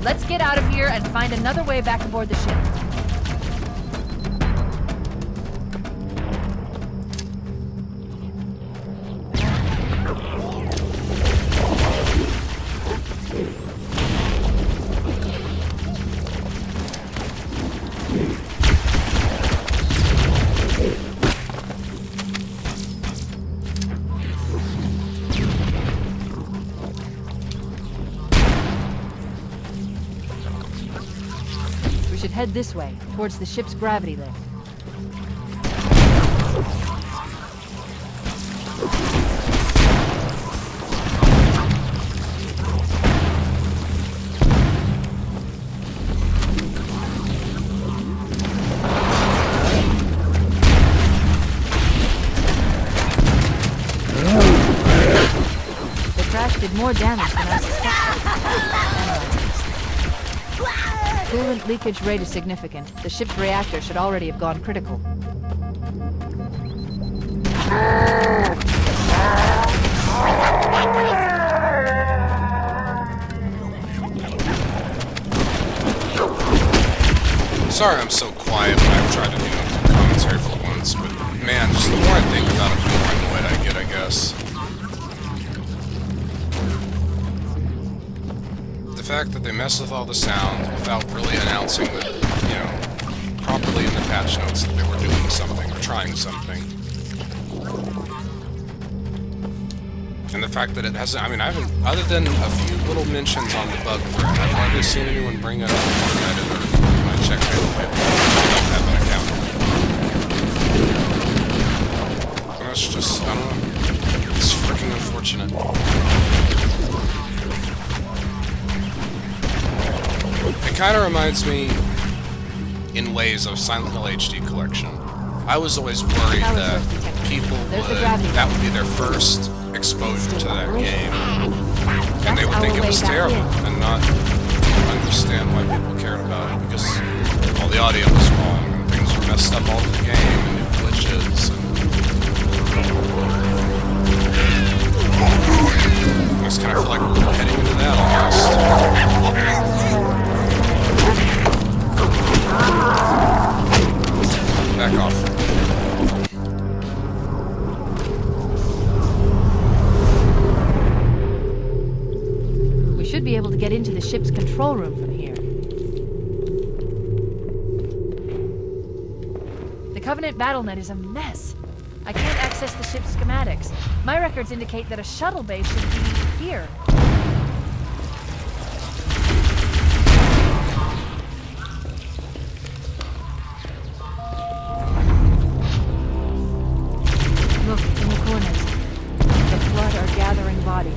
Let's get out of here and find another way back aboard the ship. head this way, towards the ship's gravity lift. The crash did more damage than I suspected. Coolant leakage rate is significant. The ship's reactor should already have gone critical. Sorry I'm so quiet when I've tried to do commentary for once, but man, just the more I think about it, the more annoyed I get, I guess. The fact that they mess with all the sound without really announcing that, you know, properly in the patch notes that they were doing something or trying something. And the fact that it hasn't, I mean, I haven't, other than a few little mentions on the bug thread, I've hardly seen anyone bring it up on Reddit or when I check Halo. I don't have an account. And that's just, I don't know, it's freaking unfortunate. It kind of reminds me, in ways, of Silent Hill HD Collection. I was always worried that people that would be their first exposure to that game, and they would think it was terrible and not understand why people cared about it, because all the audio was wrong and things were messed up all the game and new glitches, and I just kind of feel like we're heading into that almost. Back off. Should be able to get into the ship's control room from here. The Covenant BattleNet is a mess. I can't access the ship's schematics. My records indicate that a shuttle base should be here. Look, in the corners. The Flood are gathering bodies.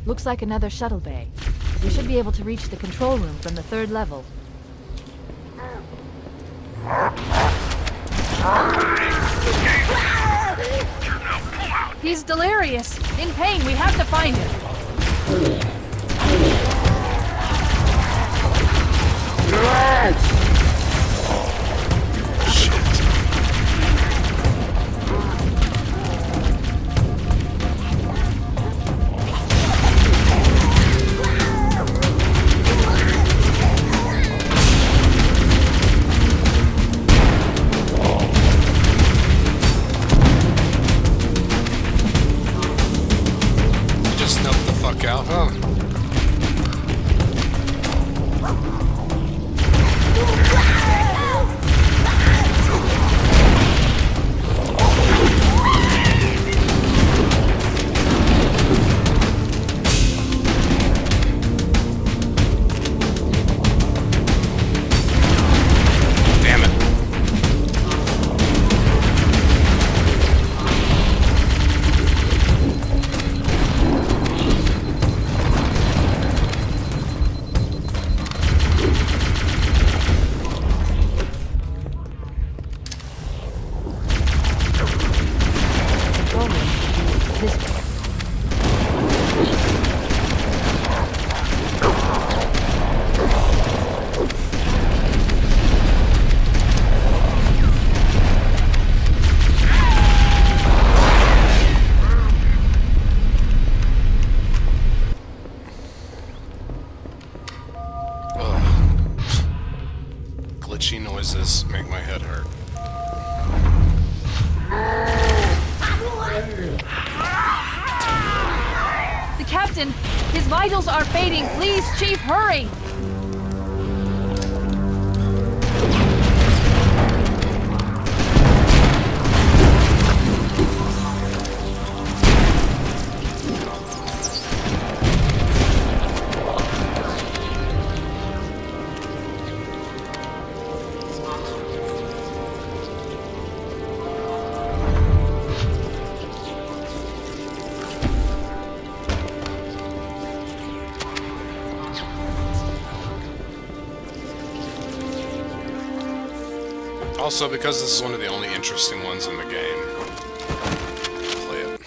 Looks like another shuttle bay. We should be able to reach the control room from the 3rd level. He's delirious. In pain. We have to find him. Out, huh? noises make my head hurt. The captain, his vitals are fading. Please, Chief, hurry! Also, because this is one of the only interesting ones in the game, play it.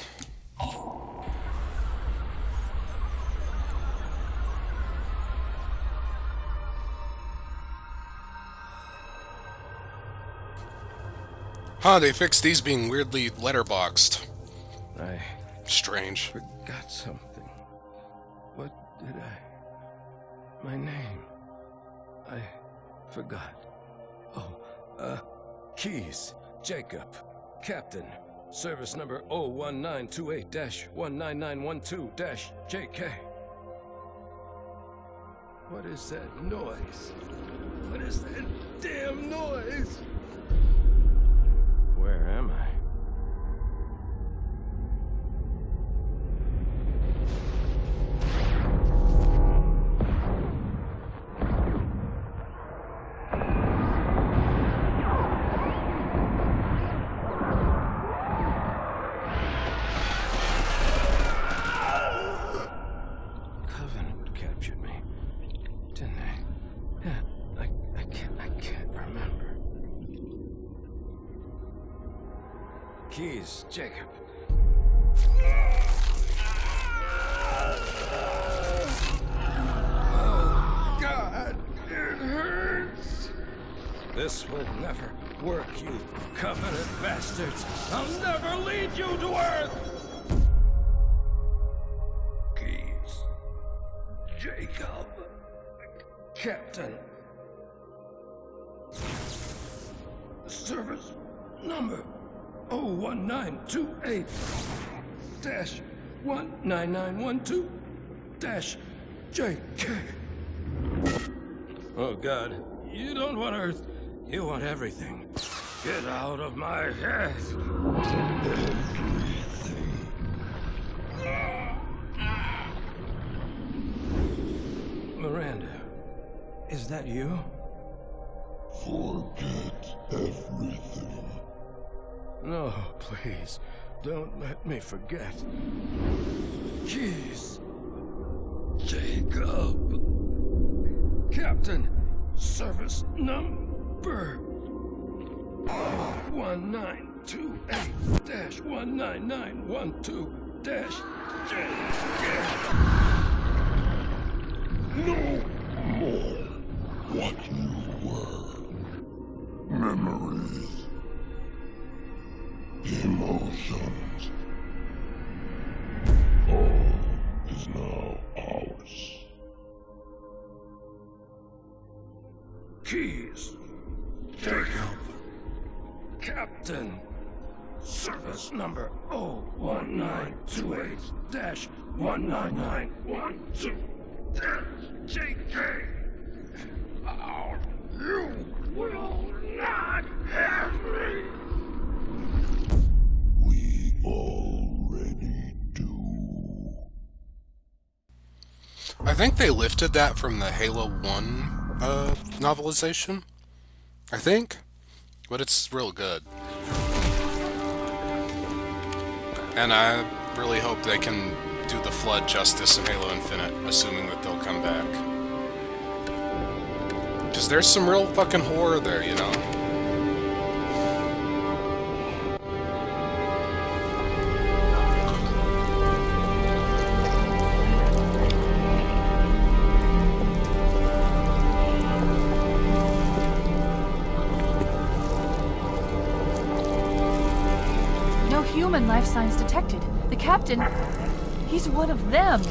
Huh, they fixed these being weirdly letterboxed. I Strange. forgot something. What did I... My name. I forgot. Oh, Keys, Jacob, Captain, service number 01928-19912-JK. What is that noise? What is that damn noise? Where am I? Keys, Jacob. Oh, God, it hurts. This will never work, you Covenant bastards. I'll never lead you to Earth. Keys, Jacob, Captain. Service number 01928-19912-JK. Oh, God. You don't want Earth. You want everything. Get out of my head. Miranda, is that you? Forget everything. No, please. Don't let me forget. Keys. Jacob. Captain. Service number 1928-19912-JK. No more what you were. Memories. Emotions. All is now ours. Keys. Jacob. Captain. Service number 01928-19912-JK. Oh, you will not have me. We already do. I think they lifted that from the Halo 1 novelization. I think. But it's real good. And I really hope they can do the Flood justice in Halo Infinite, assuming that they'll come back. Because there's some real fucking horror there, you know? No human life signs detected. The captain, he's one of them.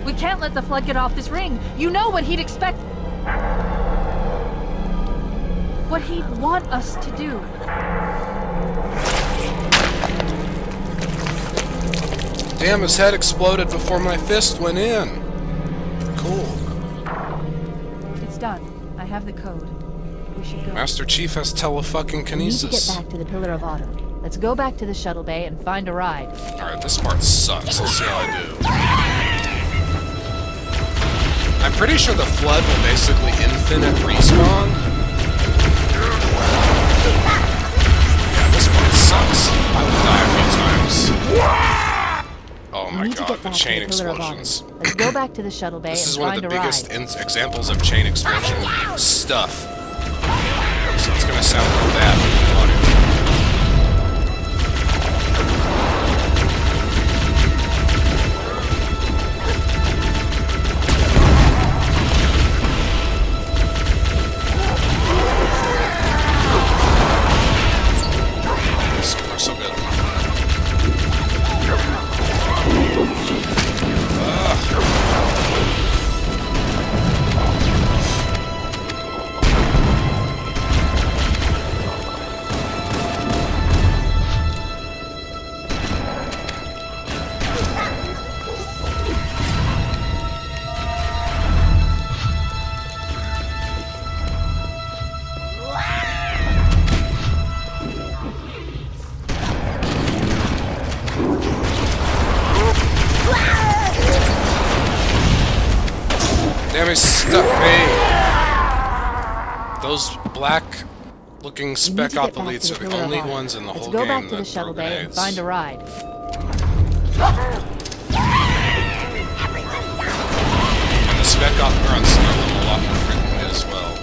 We can't let the Flood get off this ring. You know what he'd expect. what he'd want us to do. Damn, his head exploded before my fist went in. Cool. It's done. I have the code. We should go. Master Chief has telefucking We need to get kinesis. back to the Pillar of Autumn. Let's go back to the shuttle bay and find a ride. Alright, this part sucks. Let's see how I do. I'm pretty sure the Flood will basically infinite respawn. Yeah, this part sucks. I will die a few times. Oh We my need to god, get the back chain to the Pillar of Autumn. explosions. Let's go back to the shuttle bay This and is one of find the a biggest ride. examples of chain explosion stuff. So it's gonna sound real bad with the audio. So far, so good. Damn, he's stuck me. Those black-looking spec op elites are the only ones in the Let's whole go game back to the that shuttle throw bay and grenades. find a ride. And the spec op grunts throw them a lot more frequently as well.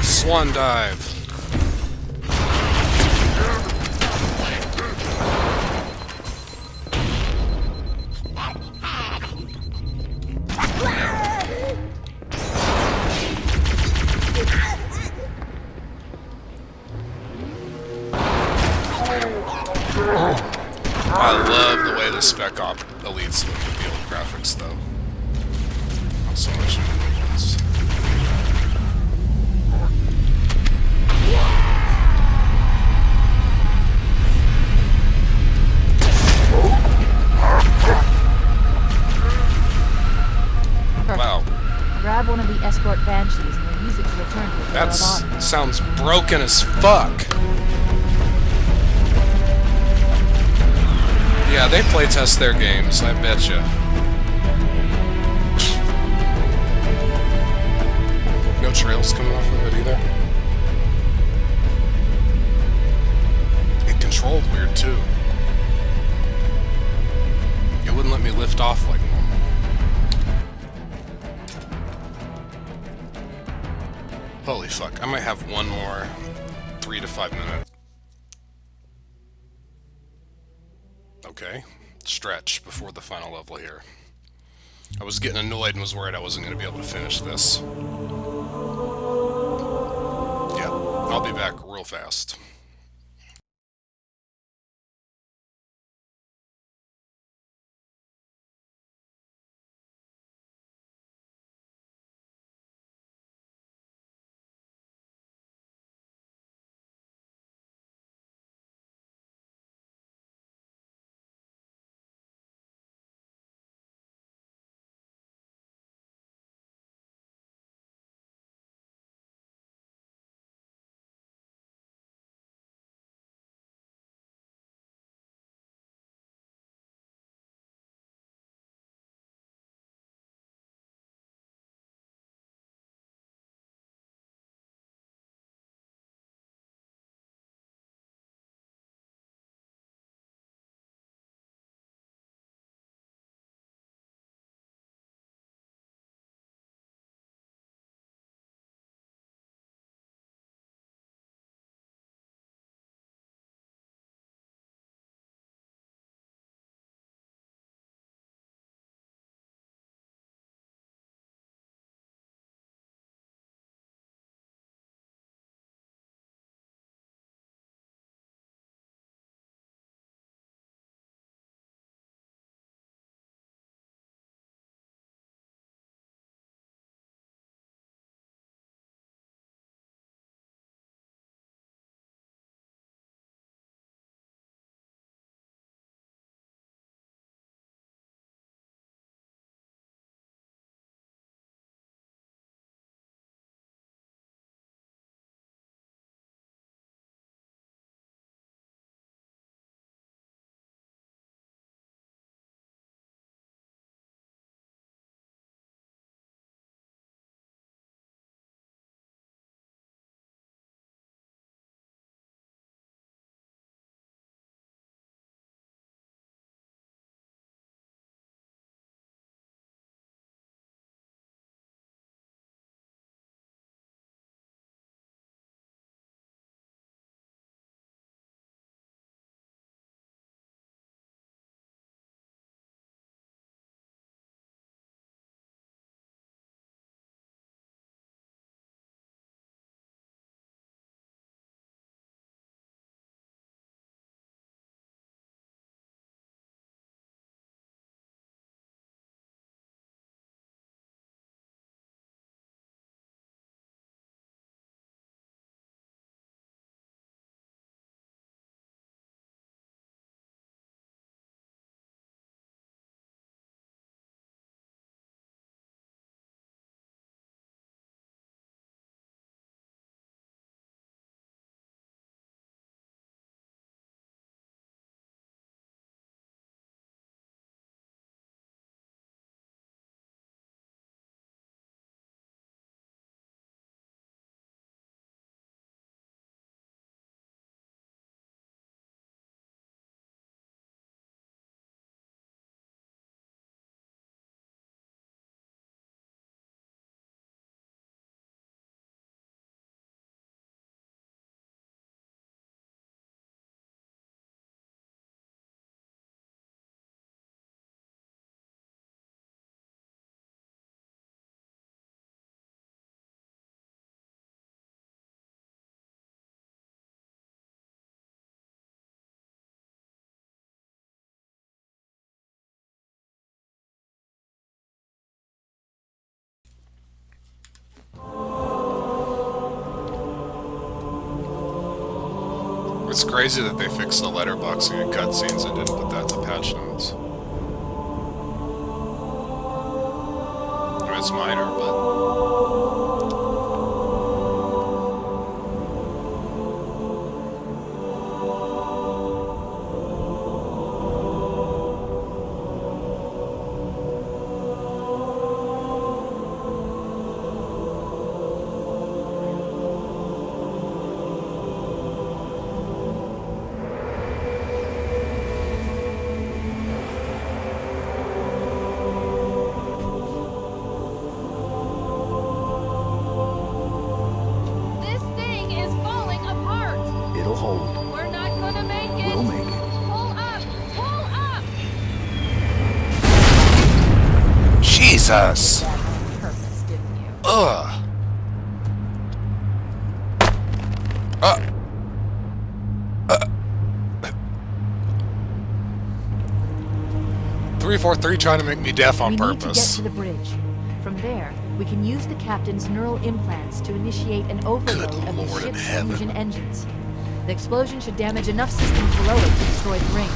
Swan dive. I love the way the spec op elites look with the old graphics, though. Not so much in the new ones. Wow, Grab one of the escort banshees and we'll use it to return to the Pillar that of Autumn. sounds broken as fuck. Yeah, they playtest their games, I betcha. No trails coming off of it either. It controlled weird too. It wouldn't let me lift off like normal. Holy fuck, I might have one more 3 to 5 minute. Okay, stretch before the final level here. I was getting annoyed and was worried I wasn't going to be able to finish this. Yeah, I'll be back real fast. It's crazy that they fixed the letterboxing in cutscenes and didn't put that in the patch notes. I mean, it's minor, but... This thing is falling apart. It'll hold. We're not gonna make it. We'll make it. Pull up! Pull up! Jesus! That on purpose, didn't you? Ugh! 343 trying to make me deaf on We purpose. need to get to the bridge. From there, we can use the captain's neural implants to initiate an overload of the Lord in ship's heaven. fusion engines. The explosion should damage enough systems below it to destroy the ring.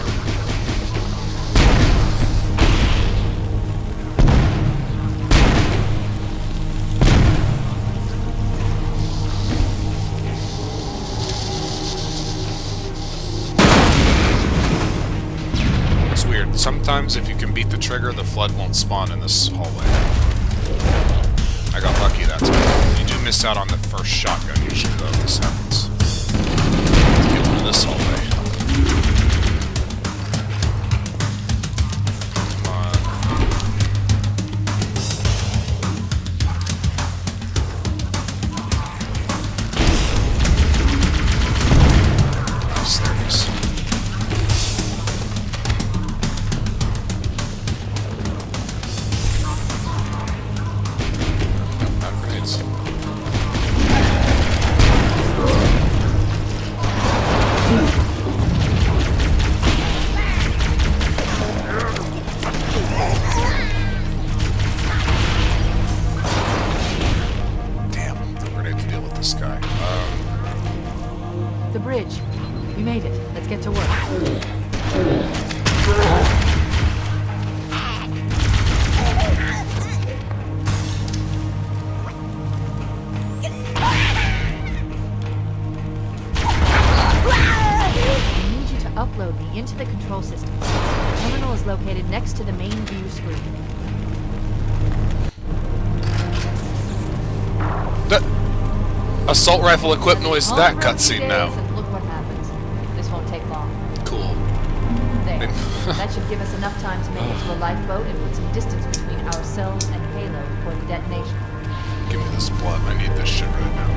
It's weird. Sometimes if you can beat the trigger, the flood won't spawn in this hallway. I got lucky that time. You do miss out on the first shotgun usually, though. This happens. Let's get into this hallway. Come on. Nice, there it is. Not grenades. Damn, no grenade to deal with this guy. The bridge. We made it. Let's get to work. I need you to upload me into the control system. The terminal is located next to the main view screen. The assault rifle equipped noise All that around cutscene 2 now. days, and look what happens. This won't take long. Cool. There. That should give us enough time to make it to a lifeboat and put some distance between ourselves and Halo before the detonation. Give me this blood. I need this shit right now.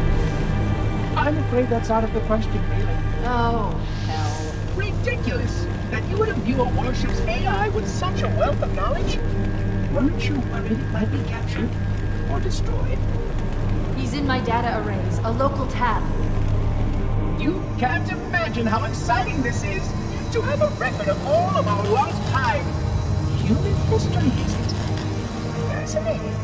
I'm afraid that's out of the question, really. Oh, hell. Ridiculous! That you would imbue a warship's AI with such a wealth of knowledge? Weren't you worried it might be captured or destroyed? He's in my data arrays, a local tab. You can't imagine how exciting this is to have a record of all of our lost time. Human history, is it? Fascinating.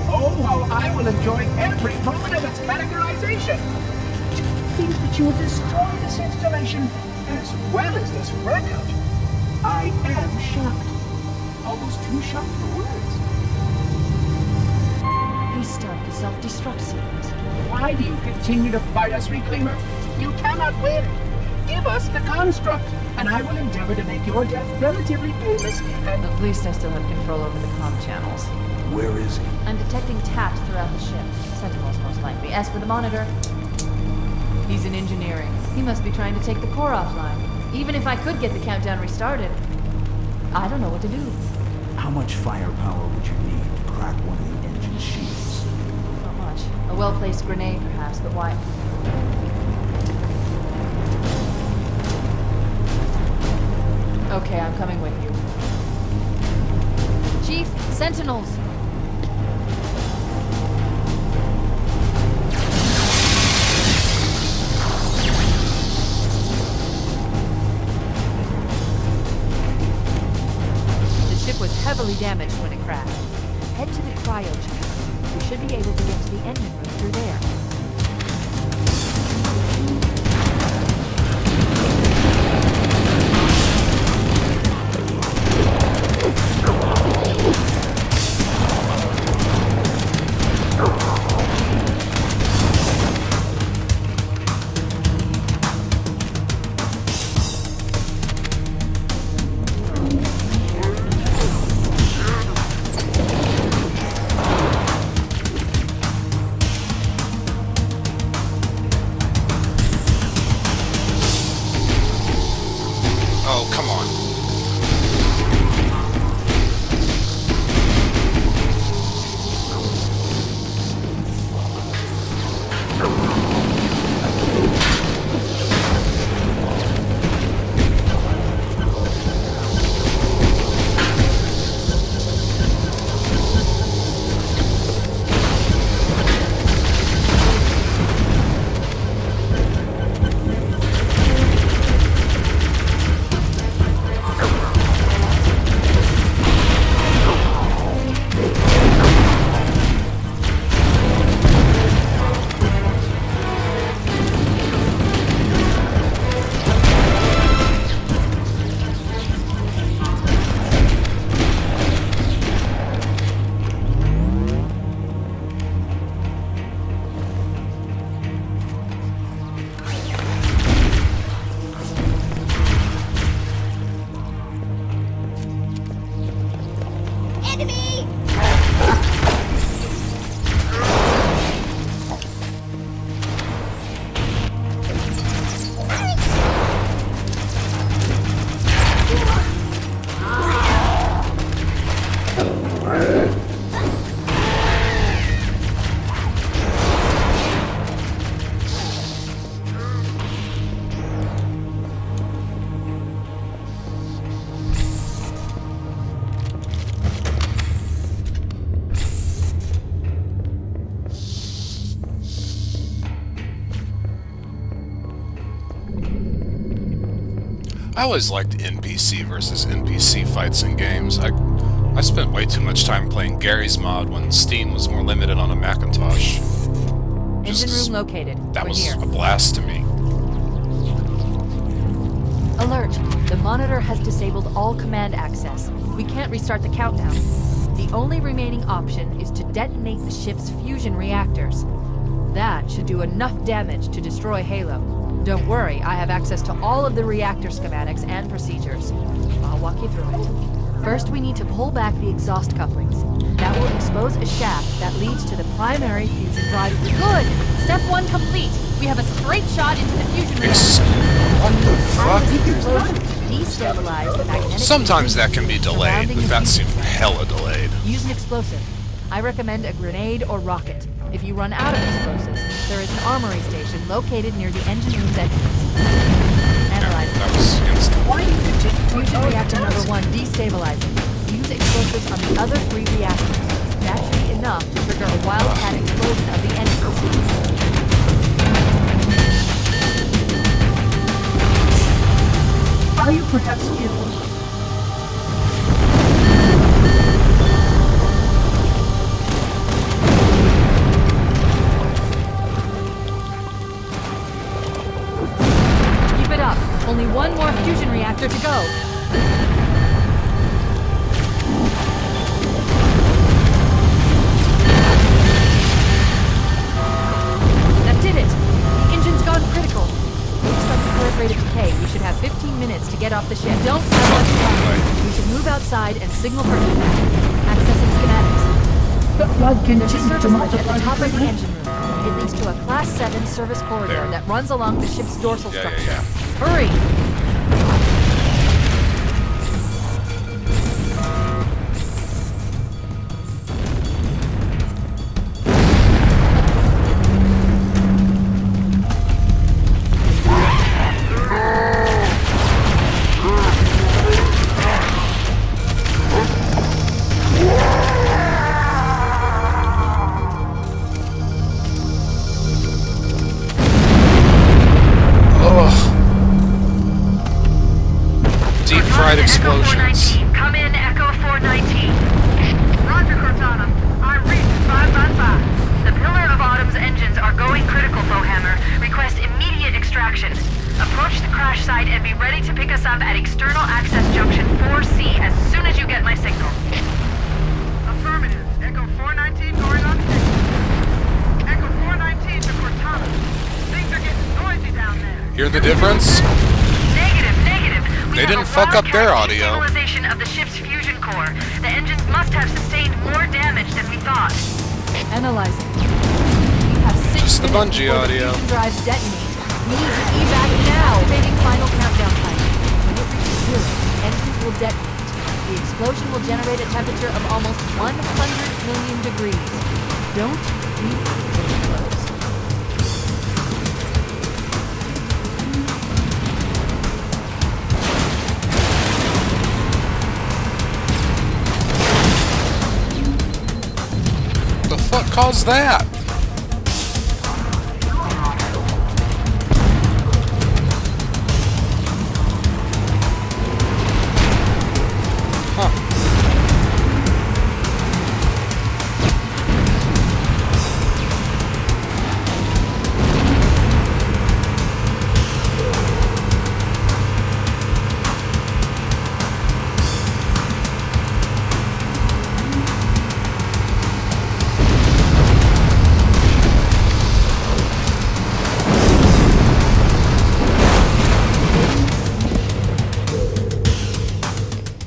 Oh, how I will enjoy every moment of its categorization. To think that you will destroy this installation as well as this record. I am shocked. Almost too shocked for words. He started the self-destruct sequence. Why do you continue to fight us, Reclaimer? You cannot win. Give us the construct, and I will endeavor to make your death relatively painless and... At least I still have control over the comm channels. Where is he? I'm detecting taps throughout the ship. Sentinels, most likely. As for the monitor, he's in engineering. He must be trying to take the core offline. Even if I could get the countdown restarted, I don't know what to do. How much firepower would you need to crack one of the engine shields? Not much. A well-placed grenade, perhaps, but why? Okay, I'm coming with you. Chief, Sentinels! The ship was heavily heavily damaged when it crashed. Head to the cryo chamber. We should be able to get to the engine room through there. Oh, come on. I always liked NPC versus NPC fights in games. I spent way too much time playing Gary's mod when Steam was more limited on a Macintosh. Engine room located. That We're was here. a blast to me. Alert! The monitor has disabled all command access. We can't restart the countdown. The only remaining option is to detonate the ship's fusion reactors. That should do enough damage to destroy Halo. Don't worry, I have access to all of the reactor schematics and procedures. I'll walk you through it. First, we need to pull back the exhaust couplings. That will expose a shaft that leads to the primary fusion drive. Good! Step 1 complete. We have a straight shot into the fusion reactor. What the fuck? Destabilize the magnetic Sometimes field that can be delayed, surrounding but the that fusion seemed reactor. hella delayed. Use an explosive. I recommend a grenade or rocket. If you run out of explosives, there is an armory station located near the engine room's entrance. Analyze That was instant. Why do you continue to Fusion ignore reactor the number 1 destabilizing. Use explosives on the other 3 reactors. That should be enough to trigger a wildcat explosion of the engine. Are you perhaps ill? Keep it up. Only one more fusion reactor to go. That did it. The engine's gone critical. Based on the current rate of decay, we should have 15 minutes to get off the ship. Don't have much time. We should move outside and signal for evac. Accessing schematics. The flood There's a continues service to lift at the multiply. top of the engine room. It leads to a Class 7 service corridor There. that runs along the ship's dorsal Yeah, structure. yeah, yeah. Hurry! Deep fried Echo explosions. 419. Come in, Echo 419. action. Approach the crash site and be ready to pick us up at external access junction 4C as soon as you get my signal. Affirmative. Echo 419 going on station. Echo 419 to Cortana. Things are getting noisy down there. Hear the difference? Negative, negative. They didn't fuck up their audio. Destabilization of the ship's fusion core. The engines must have sustained more damage than we thought. Analyzing. We have 6 Just the minutes bungee before audio. the fusion drives detonate. We need to evac now. Activating final countdown timer. When it reaches 0, engines will detonate. The explosion will generate a temperature of almost 100 million degrees. Don't leave your clothes. The fuck caused that?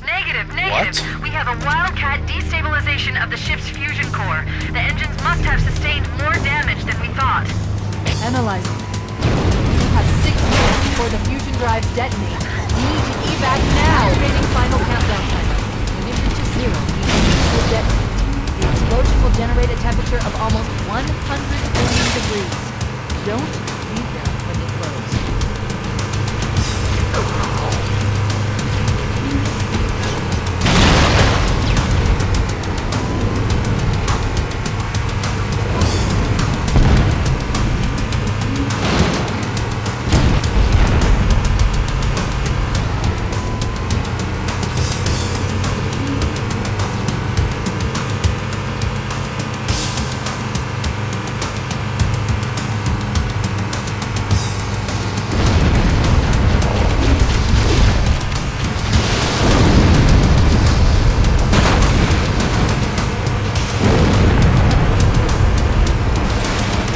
Negative. We have a wildcat destabilization of the ship's fusion core. The engines must have sustained more damage than we thought. Analyzing. We have 6 minutes before the fusion drives detonate. We need to evac now. Activating final countdown timer. When it reaches 0, the engines will detonate. The explosion will generate a temperature of almost 100 million degrees. Don't leave them when they close.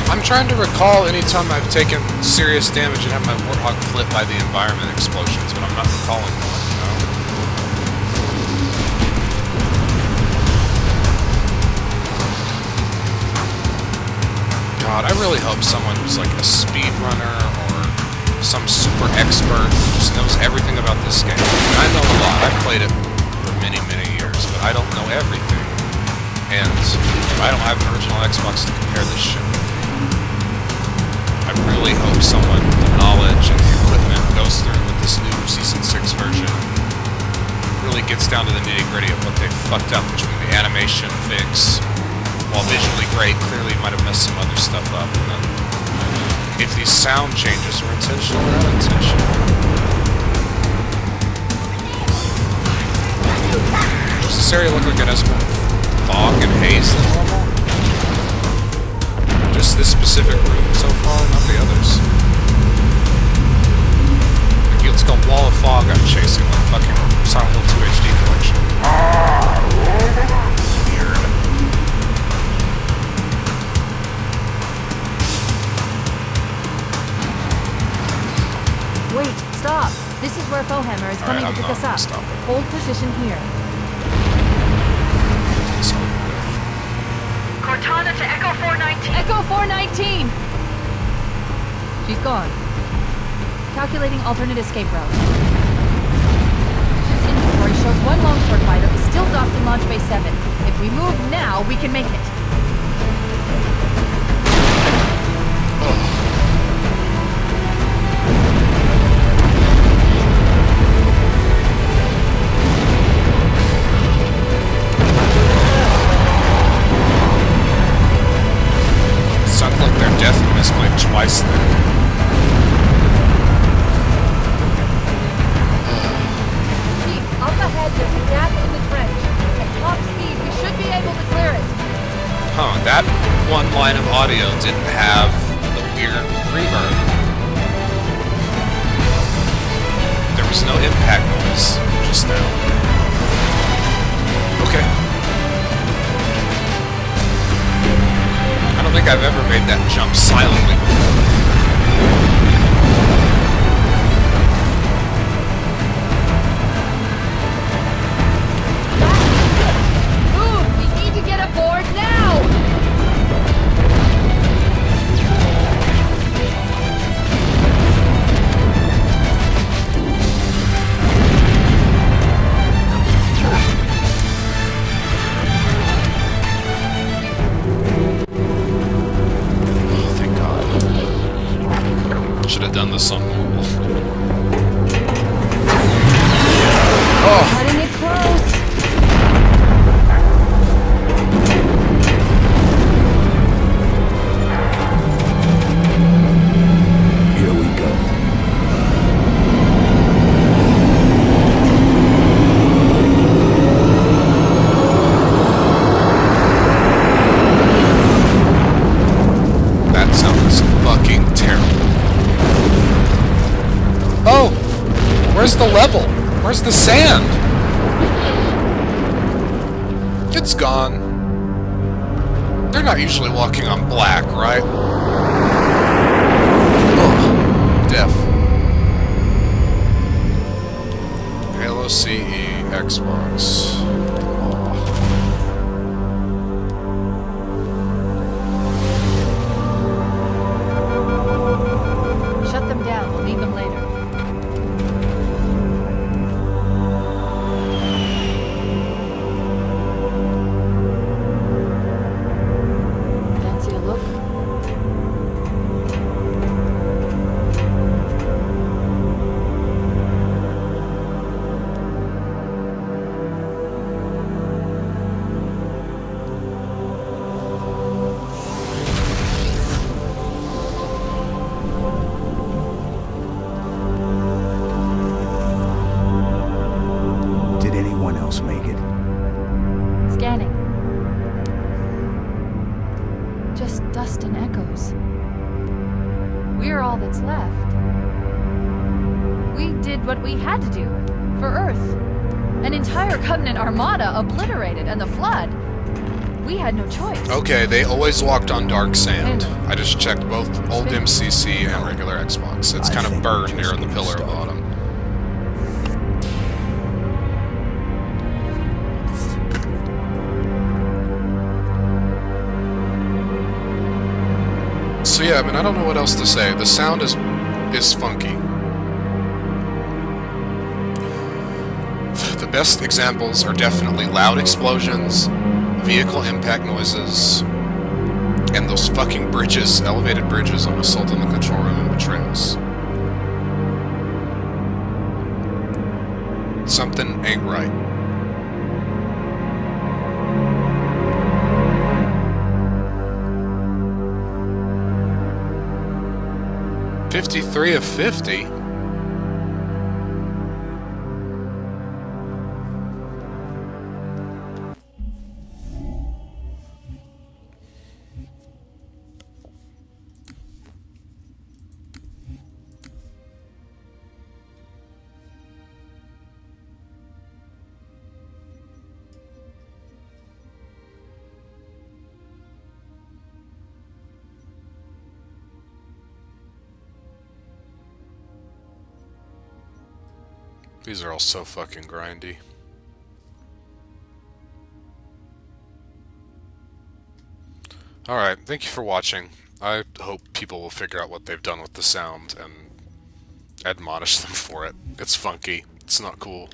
I'm trying to recall any time I've taken serious damage and had my Warthog flip by the environment explosions, but I'm not recalling one, you know? God, I really hope someone who's like a speedrunner or some super expert who just knows everything about this game. I know a lot. I've played it for many, many years, but I don't know everything. And I don't have an original Xbox to compare this shit with. I really hope someone with the knowledge and the equipment goes through with this new Season 6 version and really gets down to the nitty-gritty of what they fucked up between the animation fix. While visually great, clearly might have messed some other stuff up. And then if these sound changes were intentional or unintentional. Does this area look like it has more fog and haze than normal? Just this specific room so far, not the others. Like, it's like a wall of fog I'm chasing, like fucking Silent Hill 2 HD collection. Weird. Wait, stop! This is where Fohammer is coming to pick us up. Hold position here. Cortana to Echo 419. Echo 419! She's gone. Calculating alternate escape route. Ship's inventory shows 1 longshore fighter is still docked in Launch Bay 7. If we move now, we can make it. Sounds like their death misplayed twice there. Chief, up ahead there's a gap in the trench. At top speed, we should be able to clear it. Huh, that one line of audio didn't have the weird reverb. There's no impact noise just now. Okay. I don't think I've ever made that jump silently before. Move! We need to get aboard now! Oh, thank God. Should have done this on normal. Oh! Cutting it close. Here we go. That sounds fucking terrible. Oh! Where's the level? Where's the sand? It's gone. They're not usually walking on black, right? Oh, death. Halo CE Xbox. Oh. Shut them down. We'll need them later. Fancy a look? Did anyone else make it? Scanning. Just dust and echoes. We're all that's left. We did what we had to do for Earth. An entire Covenant armada obliterated, and the Flood. We had no choice. Okay, they always walked on dark sand. I just checked both old MCC and regular Xbox. It's I kind of think we're burned just near the getting pillar started. bottom. So yeah, I mean, I don't know what else to say. The sound is funky. The best examples are definitely loud explosions, vehicle impact noises, and those fucking bridges, elevated bridges on Assault on the Control Room and Betrayals. Something ain't right. $53 of 50? These are all so fucking grindy. Alright, thank you for watching. I hope people will figure out what they've done with the sound and admonish them for it. It's funky. It's not cool.